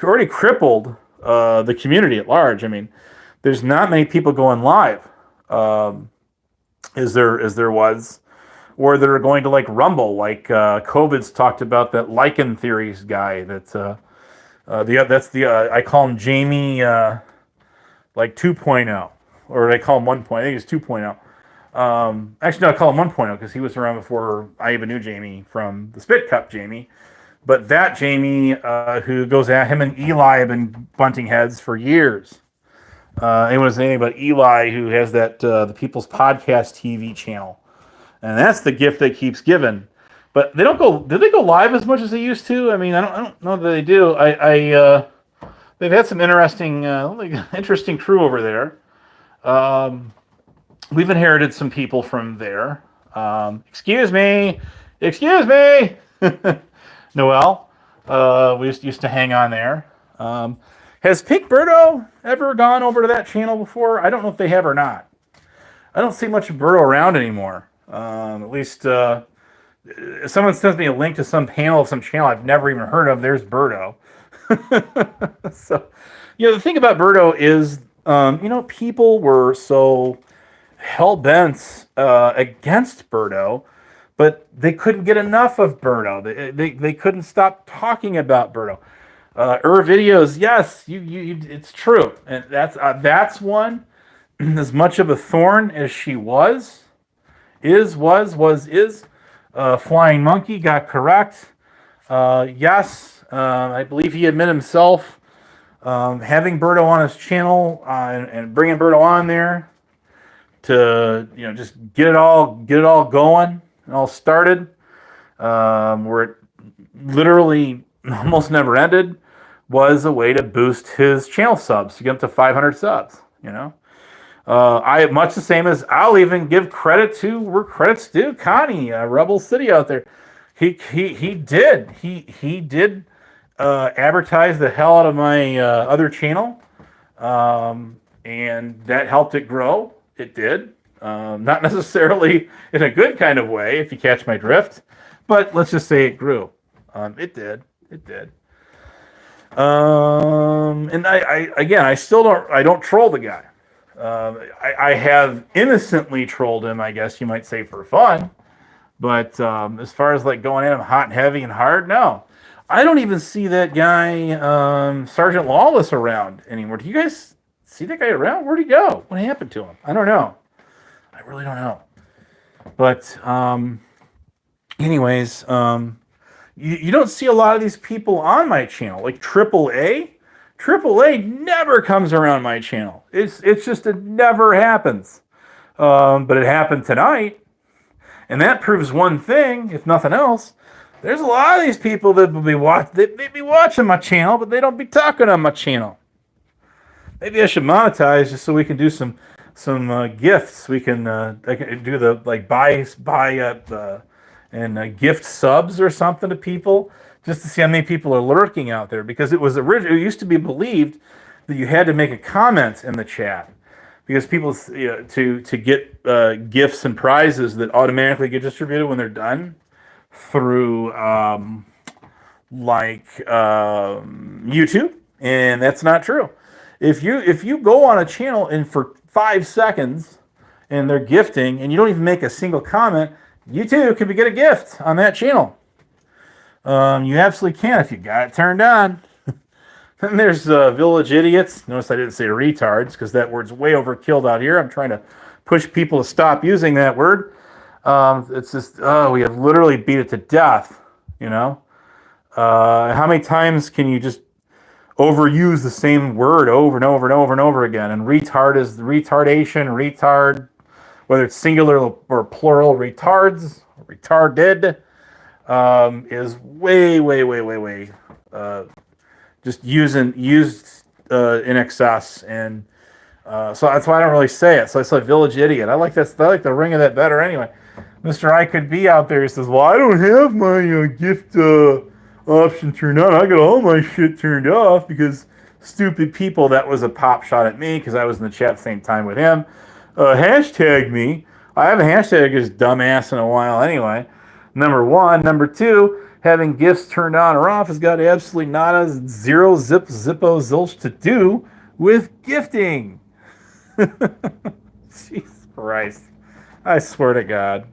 already crippled the community at large. I mean, there's not many people going live, as there was, or that are going to like Rumble, like COVID's talked about that Lycan theories guy. I call him Jamie like 2.0, or I call him 1.0. I think it's 2.0. Actually, no, I call him 1.0 because he was around before I even knew Jamie from the Spit Cup Jamie. But that Jamie, who goes at him and Eli have been bunting heads for years. Anyone knows anything about Eli, who has that the People's Podcast TV channel, and that's the gift that keeps giving. But they don't go. Did they go live as much as they used to? I mean, I don't know that they do. They've had some interesting crew over there. We've inherited some people from there. Excuse me. Noel, we used to hang on there. Has Pink Birdo ever gone over to that channel before? I don't know if they have or not. I don't see much of Birdo around anymore. At least if someone sends me a link to some panel of some channel I've never even heard of, there's Birdo. So, the thing about Birdo is, people were so hell-bent against Birdo, but they couldn't get enough of Birdo. They couldn't stop talking about Birdo. Videos, yes, it's true, and that's one. As much of a thorn as she was. Flying Monkey got correct. Yes, I believe he admitted himself having Birdo on his channel and bringing Birdo on there to just get it all going and all started, where it literally almost never ended, was a way to boost his channel subs to get up to 500 subs. I much the same as I'll even give credit to where credit's due. Connie, Rebel City out there, he did advertise the hell out of my other channel, and that helped it grow. It did, not necessarily in a good kind of way, if you catch my drift, but let's just say it grew. It did. And I still don't troll the guy. I have innocently trolled him, I guess you might say, for fun. But as far as like going at him hot and heavy and hard, no. I don't even see that guy, Sergeant Lawless, around anymore. Do you guys see that guy around? Where'd he go? What happened to him? I don't know. I really don't know. But anyways, you don't see a lot of these people on my channel. Like AAA. AAA never comes around my channel. It's just, it never happens. But it happened tonight. And that proves one thing, if nothing else. There's a lot of these people that will be watching my channel, but they don't be talking on my channel. Maybe I should monetize just so we can do some gifts. I can do the like buy and gift subs or something to people, just to see how many people are lurking out there. Because it used to be believed that you had to make a comment in the chat, because people to get gifts and prizes that automatically get distributed when they're done through YouTube, and that's not true. If you go on a channel and for 5 seconds and they're gifting, and you don't even make a single comment, you too could get a gift on that channel. You absolutely can if you got it turned on. Then there's village idiots. Notice I didn't say retards because that word's way overkilled out here. I'm trying to push people to stop using that word. It's just, we have literally beat it to death, you know? How many times can you just overuse the same word over and over and over and over again? And retard is retardation, retard, whether it's singular or plural, retards, retarded, is way, just used in excess. And so that's why I don't really say it. So I say village idiot. I like this. I like the ring of that better anyway. Mr. I Could Be out there, he says, well, I don't have my gift option turned on. I got all my shit turned off because stupid people. That was a pop shot at me because I was in the chat at the same time with him. Hashtag me. I haven't hashtagged his dumbass in a while anyway. Number one. Number two, having gifts turned on or off has got absolutely nada, zero, zippo, zilch to do with gifting. Jesus Christ. I swear to God.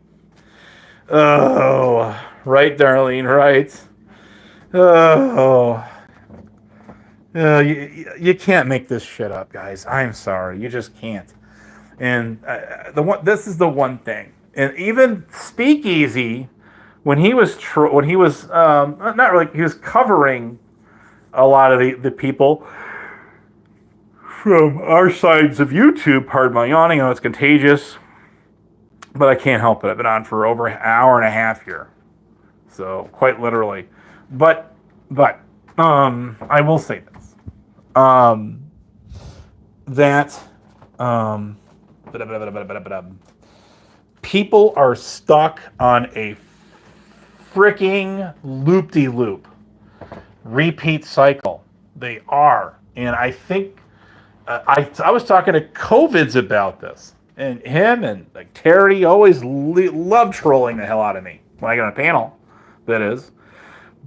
Oh, right, Darlene, right. Oh, you can't make this shit up, guys. I'm sorry, you just can't. And this is the one thing. And even Speakeasy, when he was not really, he was covering a lot of the people from our sides of YouTube. Pardon my yawning. I know it's contagious, but I can't help it. I've been on for over an hour and a half here, so quite literally. But I will say this, that people are stuck on a freaking loop-de-loop repeat cycle. They are, and I think I was talking to COVIDs about this, and him and like Terry always love trolling the hell out of me when I get on a panel. That is.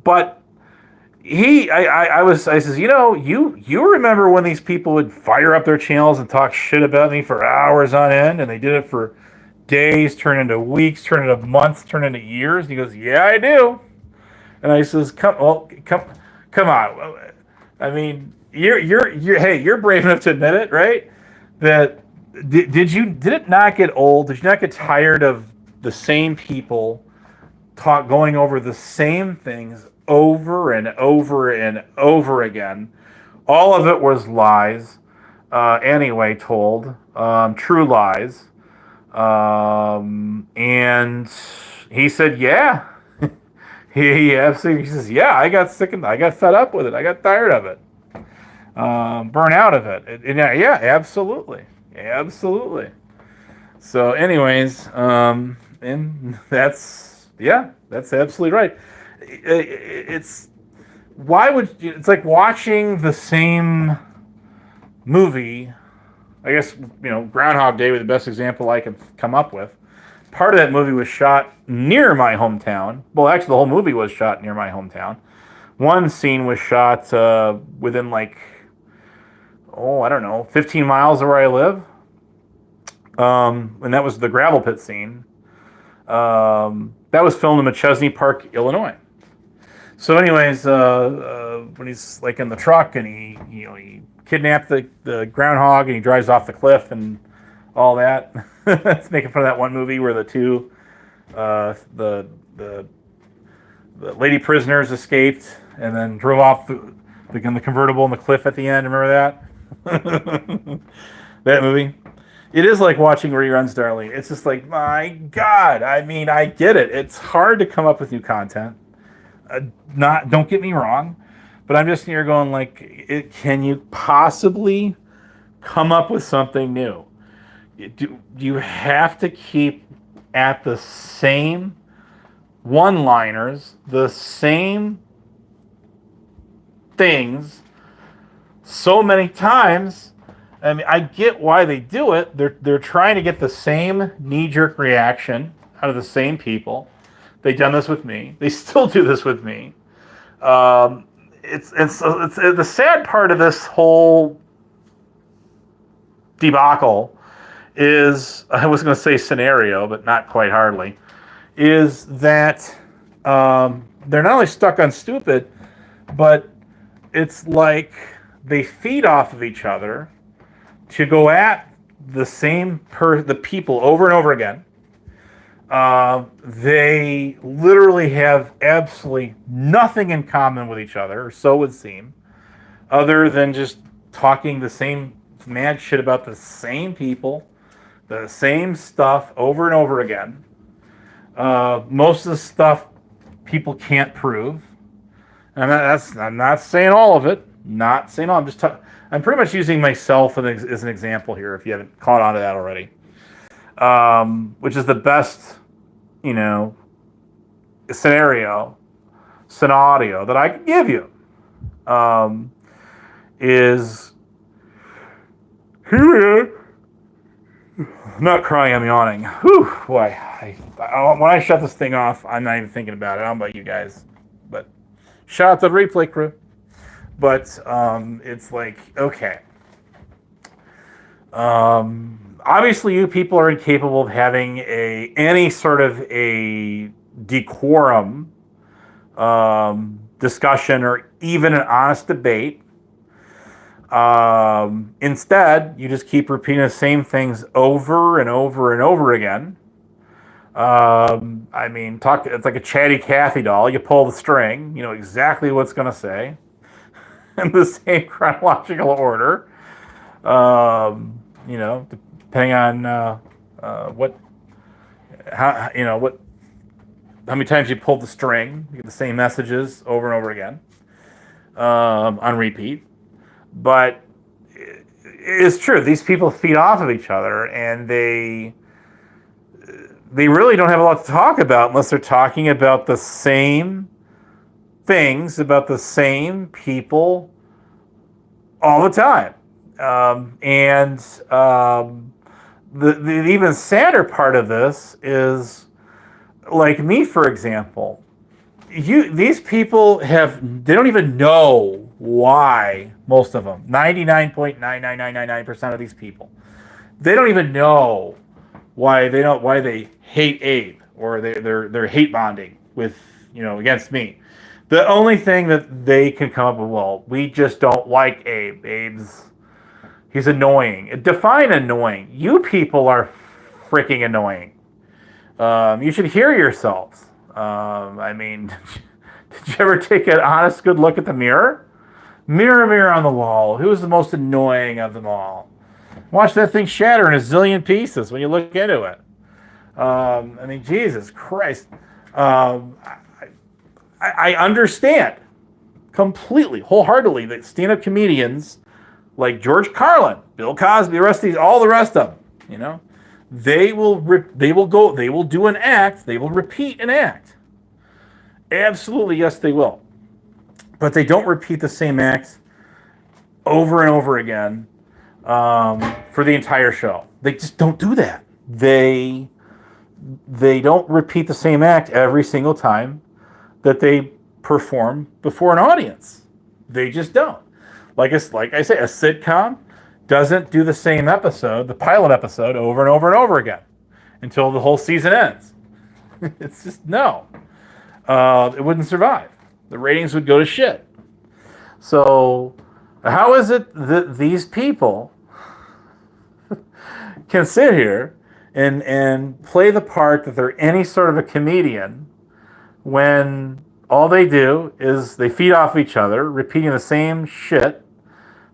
But I says, you remember when these people would fire up their channels and talk shit about me for hours on end, and they did it for days, turn into weeks, turn into months, turn into years? And he goes, yeah, I do. And I says, come on. I mean, you're brave enough to admit it, right? That did it not get old? Did you not get tired of the same people going over the same things over and over and over again? All of it was lies, anyway, told, true lies. And he said, yeah. he absolutely, he says, yeah, I got sick and I got fed up with it. I got tired of it. Burn out of it. Yeah, absolutely. Absolutely. So anyways, and that's absolutely right. It's like watching the same movie. I guess, Groundhog Day was the best example I can come up with. Part of that movie was shot near my hometown. Well, actually, the whole movie was shot near my hometown. One scene was shot within 15 miles of where I live. And that was the gravel pit scene. That was filmed in Machesney Park, Illinois. So anyways, when he's in the truck and he kidnapped the groundhog and he drives off the cliff and all that. It's making fun of that one movie where the two, the lady prisoners escaped and then drove off the convertible in the cliff at the end. Remember that? That movie. It is like watching reruns, Darlene. It's just like, my God. I mean, I get it. It's hard to come up with new content. Don't get me wrong, but I'm just here going can you possibly come up with something new? Do you have to keep at the same one-liners, the same things so many times? I mean, I get why they do it. They're trying to get the same knee-jerk reaction out of the same people. They've done this with me. They still do this with me. It's the sad part of this whole debacle is, I was going to say scenario, but not quite hardly, is that they're not only stuck on stupid, but it's like they feed off of each other to go at the people over and over again. They literally have absolutely nothing in common with each other, or so it would seem, other than just talking the same mad shit about the same people, the same stuff over and over again. Most of the stuff people can't prove. And I'm not saying all of it. Not saying all. I'm pretty much using myself as an example here. If you haven't caught on to that already, which is the best, scenario that I can give you. Is here. I'm not crying. I'm yawning. Whew, boy. When I shut this thing off, I'm not even thinking about it. I don't know about you guys, but shout out to the replay crew. But it's like, okay. Obviously, you people are incapable of having any sort of a decorum discussion or even an honest debate. Instead, you just keep repeating the same things over and over and over again. It's like a chatty Cathy doll. You pull the string, you know exactly what's going to say in the same chronological order. Depending on how many times you pull the string, you get the same messages over and over again on repeat. But it's true. These people feed off of each other, and they really don't have a lot to talk about unless they're talking about the same things, about the same people all the time. The even sadder part of this is, like me, for example, these people they don't even know why. Most of them, 99.99999% of these people, they don't even know why they hate Abe, or they're hate bonding with against me. The only thing that they can come up with, well, we just don't like Abe. He's annoying. Define annoying. You people are freaking annoying. You should hear yourselves. Did you ever take an honest good look at the mirror? Mirror on the wall. Who's the most annoying of them all? Watch that thing shatter in a zillion pieces when you look into it. Jesus Christ. I understand completely, wholeheartely, that stand-up comedians like George Carlin, Bill Cosby, all the rest of them, they will do an act, they will repeat an act. Absolutely, yes, they will. But they don't repeat the same act over and over again for the entire show. They just don't do that. They don't repeat the same act every single time that they perform before an audience. They just don't. Like I say, a sitcom doesn't do the same episode, the pilot episode, over and over and over again until the whole season ends. It's just, no. It wouldn't survive. The ratings would go to shit. So how is it that these people can sit here and play the part that they're any sort of a comedian when all they do is they feed off each other, repeating the same shit,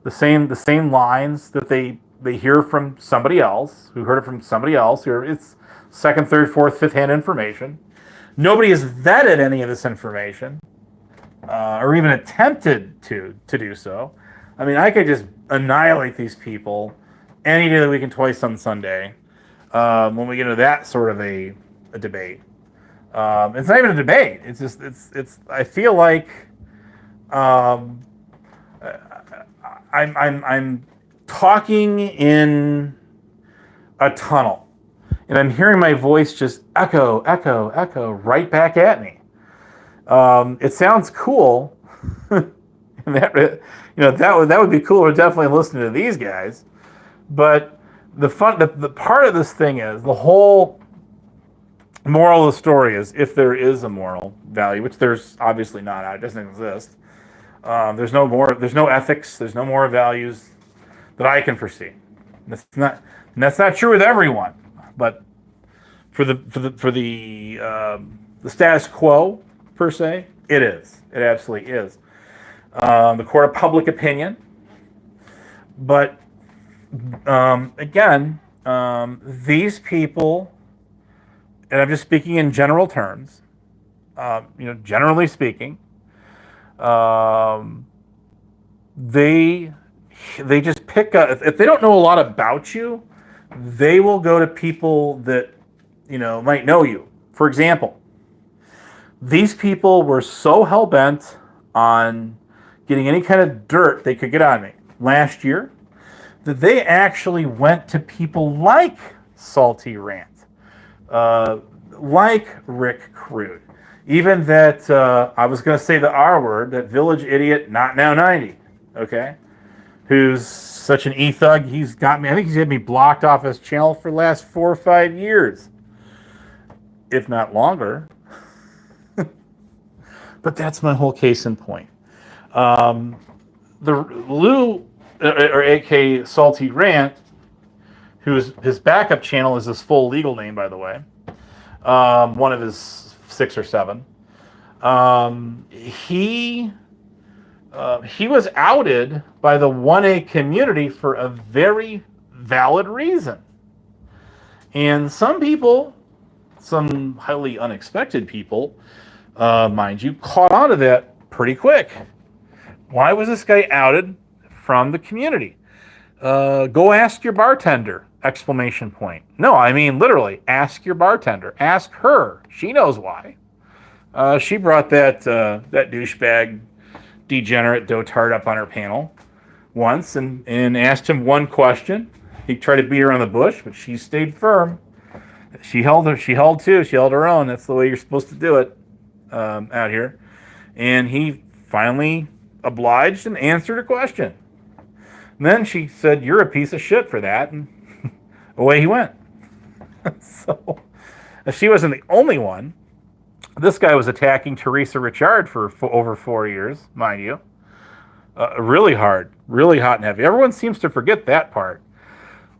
the same lines that they hear from somebody else, who heard it from somebody else. It's second, third, fourth, fifth hand information. Nobody has vetted any of this information, or even attempted to do so. I could just annihilate these people any day of the week and twice on Sunday when we get into that sort of a debate. It's not even a debate. It's just I feel like I'm talking in a tunnel, and I'm hearing my voice just echo right back at me. It sounds cool. And that would be cool to definitely listen to these guys, but the part of this thing is the whole moral of the story is, if there is a moral value, which there's obviously not, it doesn't exist. There's no ethics, there's no moral values that I can foresee. That's not true with everyone, but for the status quo per se, it is. It absolutely is. The court of public opinion, but again, these people, and I'm just speaking in general terms, generally speaking, they just pick up. If they don't know a lot about you, they will go to people that might know you. For example, these people were so hell bent on getting any kind of dirt they could get on me last year that they actually went to people like Salty Rant, like Rick Crude, even that, I was going to say the R word, that village idiot, not now 90, okay, who's such an e-thug. He's got me, I think he's had me blocked off his channel for the last 4 or 5 years, if not longer. But that's my whole case in point. The Lou, or AK Salty Rant, his backup channel is his full legal name, by the way. One of his 6 or 7. He was outed by the 1A community for a very valid reason. And some people, some highly unexpected people, mind you, caught on to that pretty quick. Why was this guy outed from the community? Go ask your bartender! Exclamation point. No, I mean literally, ask your bartender. Ask her. She knows why. She brought that douchebag, degenerate dotard up on her panel once and asked him one question. He tried to beat her on the bush, but she stayed firm. She held her own. That's the way you're supposed to do it out here. And he finally obliged and answered her question. And then she said, "You're a piece of shit for that," and away he went. So she wasn't the only one. This guy was attacking Teresa Richard for over 4 years, mind you. Really hard, really hot and heavy. Everyone seems to forget that part.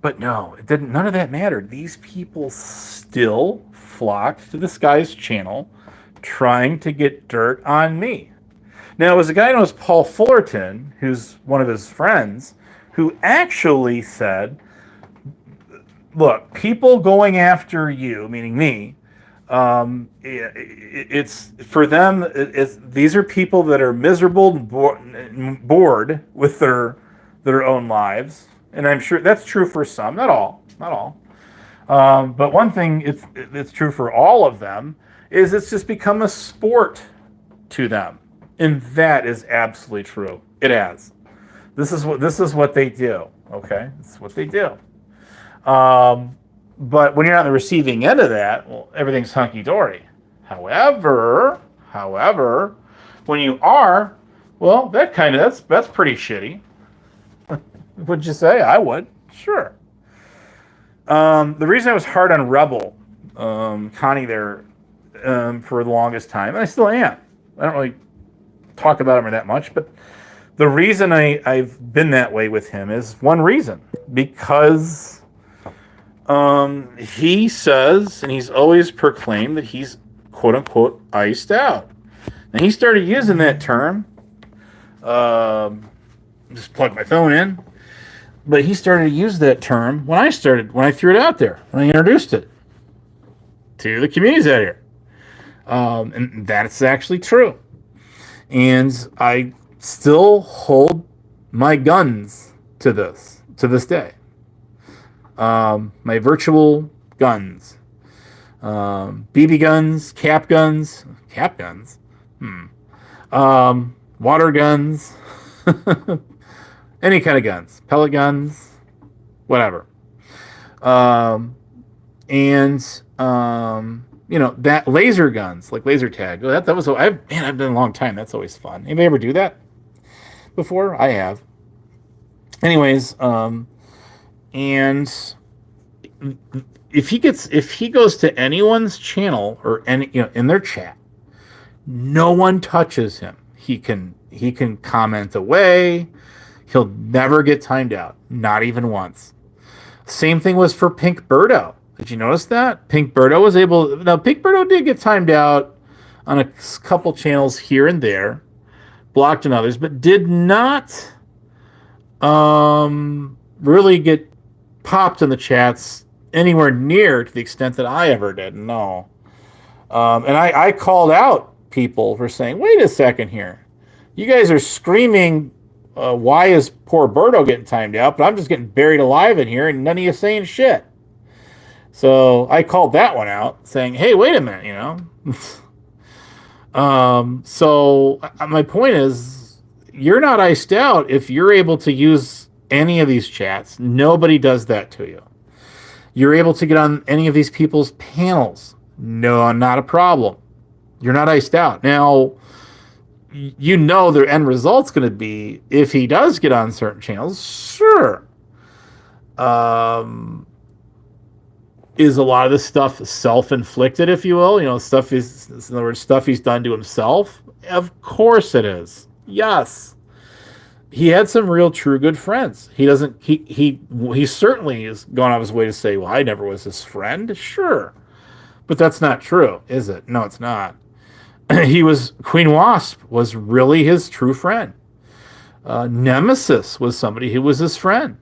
But no, it didn't. None of that mattered. These people still flocked to this guy's channel trying to get dirt on me. Now, it was a guy known as Paul Fullerton, who's one of his friends, who actually said, look, people going after you, meaning me, it's for them, these are people that are miserable and bored with their own lives. And I'm sure that's true for some, not all. But one thing it's true for all of them is it's just become a sport to them. And that is absolutely true. It has. This is what they do. Okay, this is what they do. But when you're on the receiving end of that, well, everything's hunky dory. However, when you are, well, that's pretty shitty. Would you say? I would. Sure. The reason I was hard on Rebel, Connie there, for the longest time, and I still am. I don't really talk about him that much, but the reason I've been that way with him is one reason. Because he says, and he's always proclaimed, that he's quote-unquote iced out. And he started using that term. Just plug my phone in. But he started to use that term when I threw it out there, when I introduced it to the communities out here. And that's actually true. And I still hold my guns to this day. My virtual guns. BB guns, cap guns, water guns, any kind of guns, pellet guns, whatever. That laser guns, like laser tag. That was I've done a long time. That's always fun. Anybody ever do that before? I have. Anyways, and if he goes to anyone's channel or any, in their chat, no one touches him. He can comment away. He'll never get timed out, not even once. Same thing was for Pink Birdo. Did you notice that? Pink Birdo was able. Now Pink Birdo did get timed out on a couple channels here and there, blocked in others, but did not really get popped in the chats anywhere near to the extent that I ever did. No. And I called out people for saying, wait a second here. You guys are screaming, why is poor Birdo getting timed out? But I'm just getting buried alive in here and none of you saying shit. So I called that one out saying, hey, wait a minute, So my point is, you're not iced out if you're able to use any of these chats. Nobody does that to you. You're able to get on any of these people's panels. No, not a problem. You're not iced out. Now, their end result's going to be, if he does get on certain channels, sure. Is a lot of this stuff self-inflicted, if you will? In other words, stuff he's done to himself? Of course it is. Yes. He had some real true good friends. He certainly has gone out of his way to say, well, I never was his friend. Sure. But that's not true, is it? No, it's not. Queen Wasp was really his true friend. Nemesis was somebody who was his friend.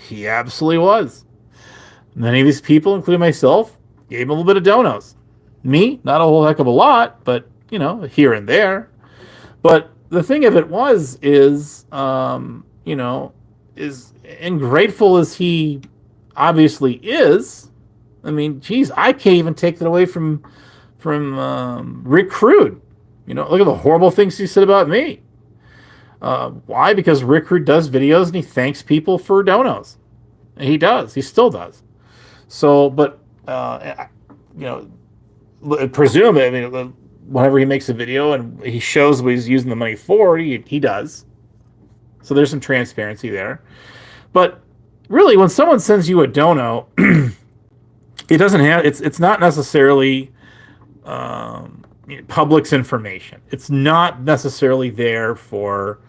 He absolutely was. Many of these people, including myself, gave him a little bit of donos. Me, not a whole heck of a lot, but, here and there. But the thing of it is, and grateful as he obviously is, I mean, geez, I can't even take that away from Rick Crude. Look at the horrible things he said about me. Why? Because Rick Crude does videos and he thanks people for donos. And he does. He still does. So, but, presume, whenever he makes a video and he shows what he's using the money for, he does. So there's some transparency there. But really, when someone sends you a dono, it's not necessarily public's information. It's not necessarily there for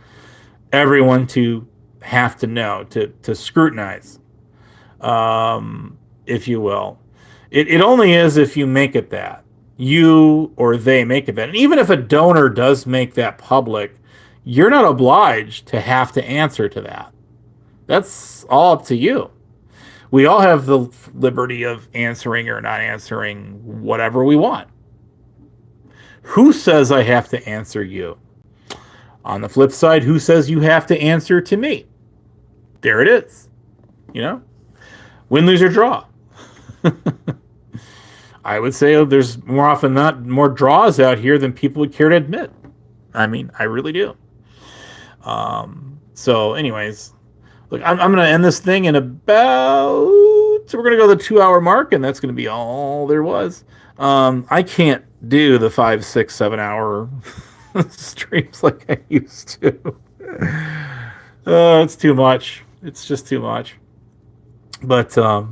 everyone to have to know, to scrutinize, if you will. It only is if you make it that. You or they make it that. And even if a donor does make that public, you're not obliged to have to answer to that. That's all up to you. We all have the liberty of answering or not answering whatever we want. Who says I have to answer you? On the flip side, who says you have to answer to me? There it is. Win, lose, or draw. I would say there's more often not more draws out here than people would care to admit. I mean, I really do. So anyways, look, I'm going to end this thing in about, so we're going to go to the 2-hour mark, and that's going to be all there was. I can't do the 5, 6, 7 hour streams like I used to. It's too much. It's just too much. But, but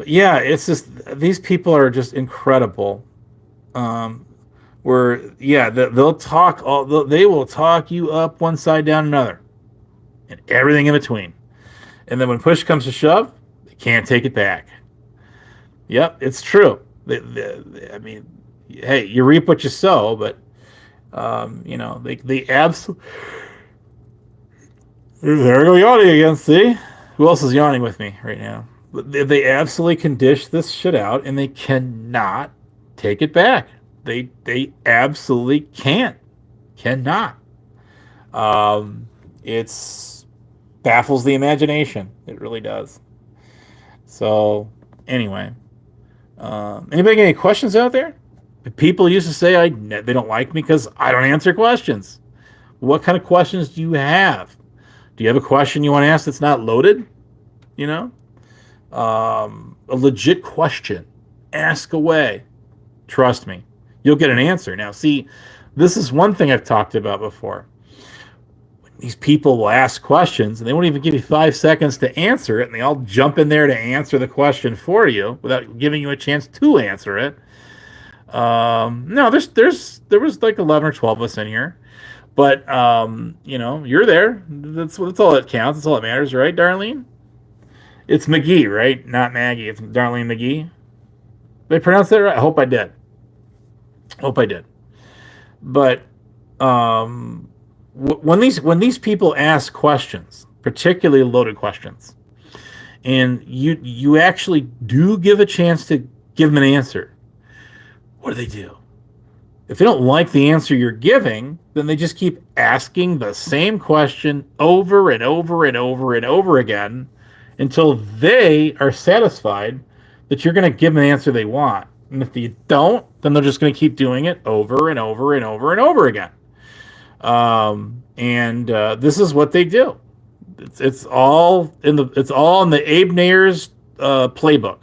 yeah, it's just, these people are just incredible. They'll talk, they will talk you up one side, down another, and everything in between. And then when push comes to shove, they can't take it back. Yep, it's true. I mean, hey, you reap what you sow, but, they absolutely... There we go yawning again, see? Who else is yawning with me right now? They absolutely can dish this shit out, and they cannot take it back. They absolutely cannot. It's baffles the imagination. It really does. So, anyway. Anybody got any questions out there? People used to say they don't like me because I don't answer questions. What kind of questions do you have? Do you have a question you want to ask that's not loaded? A legit question. Ask away. Trust me. You'll get an answer. Now, see, this is one thing I've talked about before. When these people will ask questions and they won't even give you 5 seconds to answer it, and they all jump in there to answer the question for you without giving you a chance to answer it. No, there was like 11 or 12 of us in here, but you're there. That's all that counts. That's all that matters, right, Darlene? It's McGee, right? Not Maggie. It's Darlene McGee. Did I pronounce that right? I hope I did. Hope I did. But when these people ask questions, particularly loaded questions, and you actually do give a chance to give them an answer, what do they do? If they don't like the answer you're giving, then they just keep asking the same question over and over and over and over again until they are satisfied that you're going to give them the answer they want. And if you don't, then they're just going to keep doing it over and over and over and over again. This is what they do. It's all in the Abe Nayer's playbook.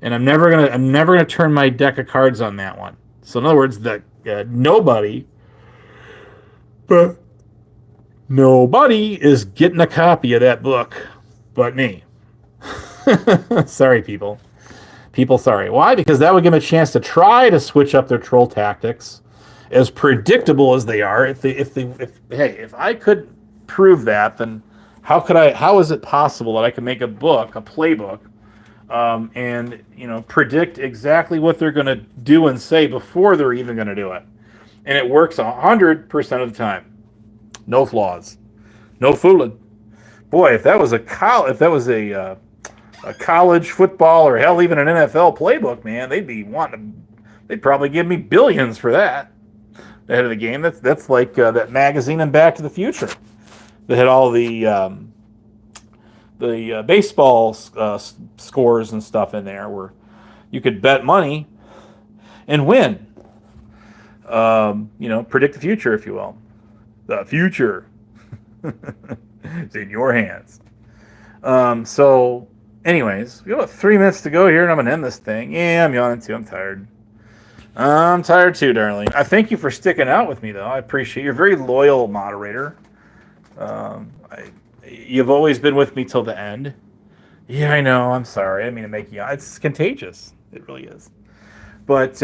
And I'm never gonna turn my deck of cards on that one. So in other words, nobody is getting a copy of that book, but me. Sorry, people. Sorry. Why? Because that would give them a chance to try to switch up their troll tactics, as predictable as they are. If I could prove that, then how is it possible that I can make a playbook, and predict exactly what they're going to do and say before they're even going to do it, and it works 100% of the time, no flaws, no fooling. Boy, if that was a college football, or hell, even an NFL playbook, man, they'd probably give me billions for that ahead of the game. That's like that magazine in Back to the Future that had all the baseball scores and stuff in there, where you could bet money and win. Predict the future, if you will. The future is in your hands. So, anyways, we got about 3 minutes to go here, and I'm going to end this thing. Yeah, I'm yawning too. I'm tired. I'm tired too, darling. I thank you for sticking out with me, though. I appreciate it. You're a very loyal moderator. You've always been with me till the end. Yeah, I know. I'm sorry. I didn't mean to make you. It's contagious. It really is. But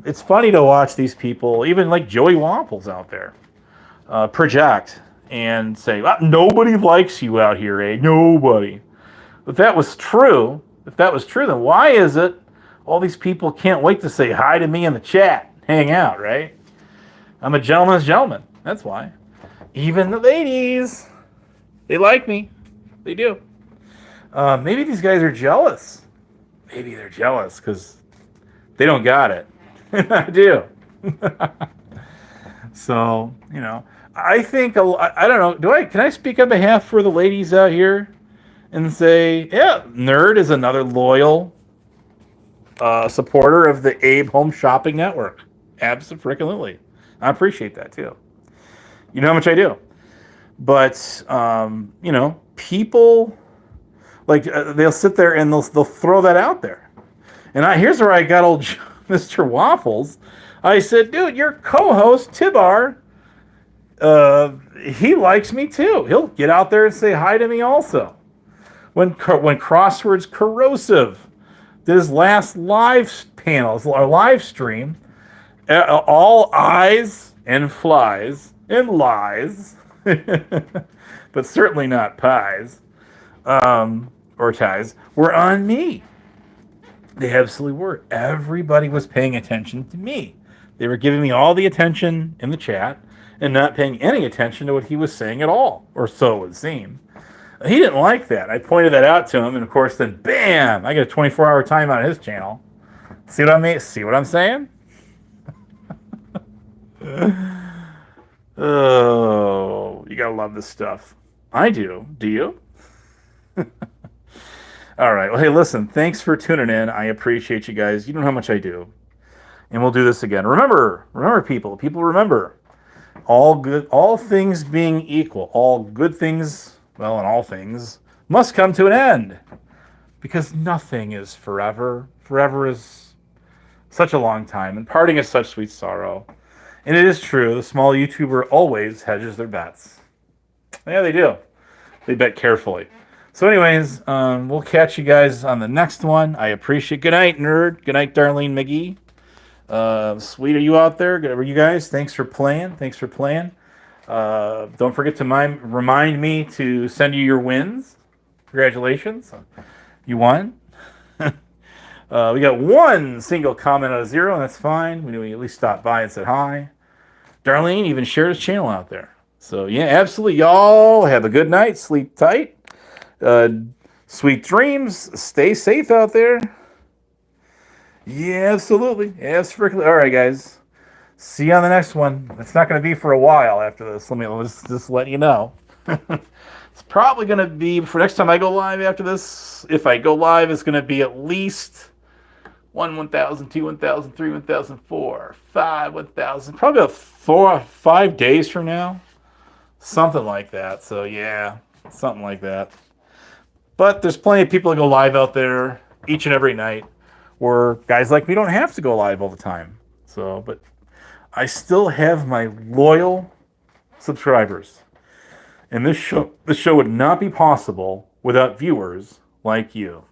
it's funny to watch these people, even like Joey Wamples out there, project and say, well, nobody likes you out here, eh? Nobody. If that was true, then why is it all these people can't wait to say hi to me in the chat, hang out, right? I'm a gentleman's gentleman. That's why. Even the ladies, they like me. They do. Maybe these guys are jealous. Maybe they're jealous because they don't got it. And I do. So, I think, I don't know, can I speak on behalf for the ladies out here and say, yeah, Nerd is another loyal supporter of the Abe Home Shopping Network. Absolutely. I appreciate that too. You know how much I do. But, people, like, they'll sit there and they'll throw that out there. And here's where I got old Mr. Waffles. I said, dude, your co-host, Tibar, he likes me too. He'll get out there and say hi to me also. When Crosswords Corrosive did his last live panels, or live stream, all eyes and flies and lies, but certainly not pies or ties, were on me. They absolutely were. Everybody was paying attention to me. They were giving me all the attention in the chat and not paying any attention to what he was saying at all, or so it would seem. He didn't like that. I pointed that out to him, and of course, then bam, I get a 24-hour timeout on his channel. See what I mean? See what I'm saying? Oh, you gotta love this stuff. I do. Do you? All right. Well, hey, listen. Thanks for tuning in. I appreciate you guys. You know how much I do. And we'll do this again. Remember, people. People, remember. All things being equal, all good things, well, and all things must come to an end, because nothing is forever. Forever is such a long time, and parting is such sweet sorrow. And it is true. The small YouTuber always hedges their bets. Yeah, they do. They bet carefully. So, anyways, we'll catch you guys on the next one. I appreciate. Good night, nerd. Good night, Darlene McGee. Sweet, are you out there? Good, are you guys? Thanks for playing. Thanks for playing. Don't forget to remind me to send you your wins. Congratulations, you won. We got one single comment out of 0, and that's fine. We at least stopped by and said hi. Darlene even shared his channel out there. So, yeah, absolutely. Y'all have a good night. Sleep tight. Sweet dreams. Stay safe out there. Yeah, absolutely. Absolutely. All right, guys. See you on the next one. It's not going to be for a while after this. Let's just let you know. It's probably going to be, for next time I go live after this, if I go live, it's going to be at least 1,000, 2, 1,000, 3, 1,000, 4, 5, 1,000. Probably about 4 or 5 days from now. Something like that. So, yeah, something like that. But there's plenty of people that go live out there each and every night, where guys like me don't have to go live all the time. So, but I still have my loyal subscribers. And this show would not be possible without viewers like you.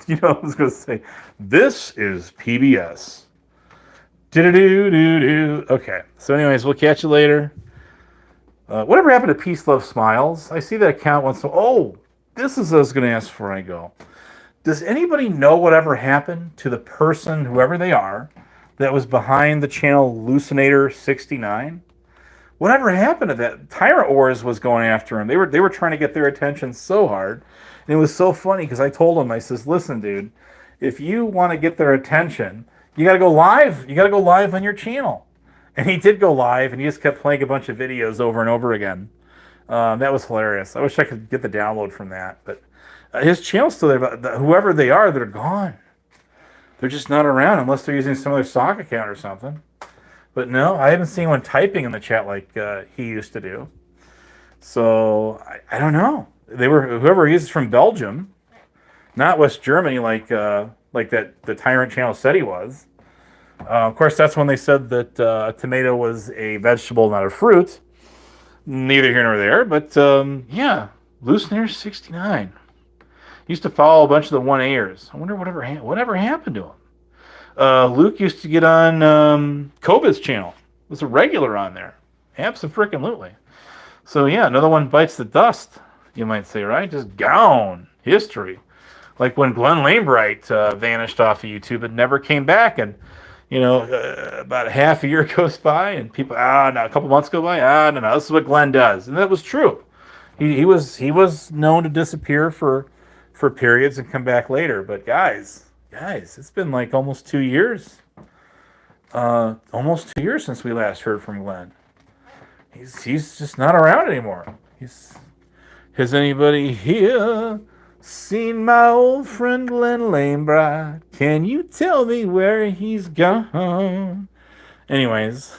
You know, I was going to say, this is PBS. Do-do-do-do-do. Okay, so anyways, we'll catch you later. Whatever happened to Peace, Love, Smiles? I see that account once. Oh, this is what I was going to ask before I go. Does anybody know whatever happened to the person, whoever they are, that was behind the channel Lucinator69? Whatever happened to that? Tyrant Wars was going after him. They were trying to get their attention so hard. And it was so funny because I told him, I says, listen, dude, if you want to get their attention, you got to go live. You got to go live on your channel. And he did go live, and he just kept playing a bunch of videos over and over again. That was hilarious. I wish I could get the download from that. But his channel's still there. But whoever they are, they're gone. They're just not around unless they're using some other stock account or something. But no, I haven't seen one typing in the chat like he used to do. So I don't know. Whoever he is from Belgium, not West Germany, like that the Tyrant channel said he was. Of course, that's when they said that a tomato was a vegetable, not a fruit. Neither here nor there. But yeah, Lucinator69 used to follow a bunch of the 1A'ers. I wonder whatever happened to him. Luke used to get on Koba's channel. Was a regular on there. Abso-freaking-lutely. So yeah, another one bites the dust, you might say, right? Just gone. History. Like when Glenn Lanebright vanished off of YouTube and never came back, and about half a year goes by, and people, no, a couple months go by, no, this is what Glenn does, and that was true. He was known to disappear for periods and come back later. But guys, it's been like almost 2 years. Almost 2 years since we last heard from Glenn. He's just not around anymore. Has anybody here seen my old friend Glenn Lanebright? Can you tell me where he's gone? Anyways.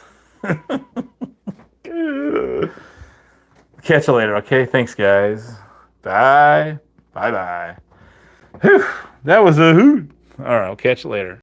Catch you later, okay? Thanks, guys. Bye. Bye-bye. Whew, that was a hoot. All right, I'll catch you later.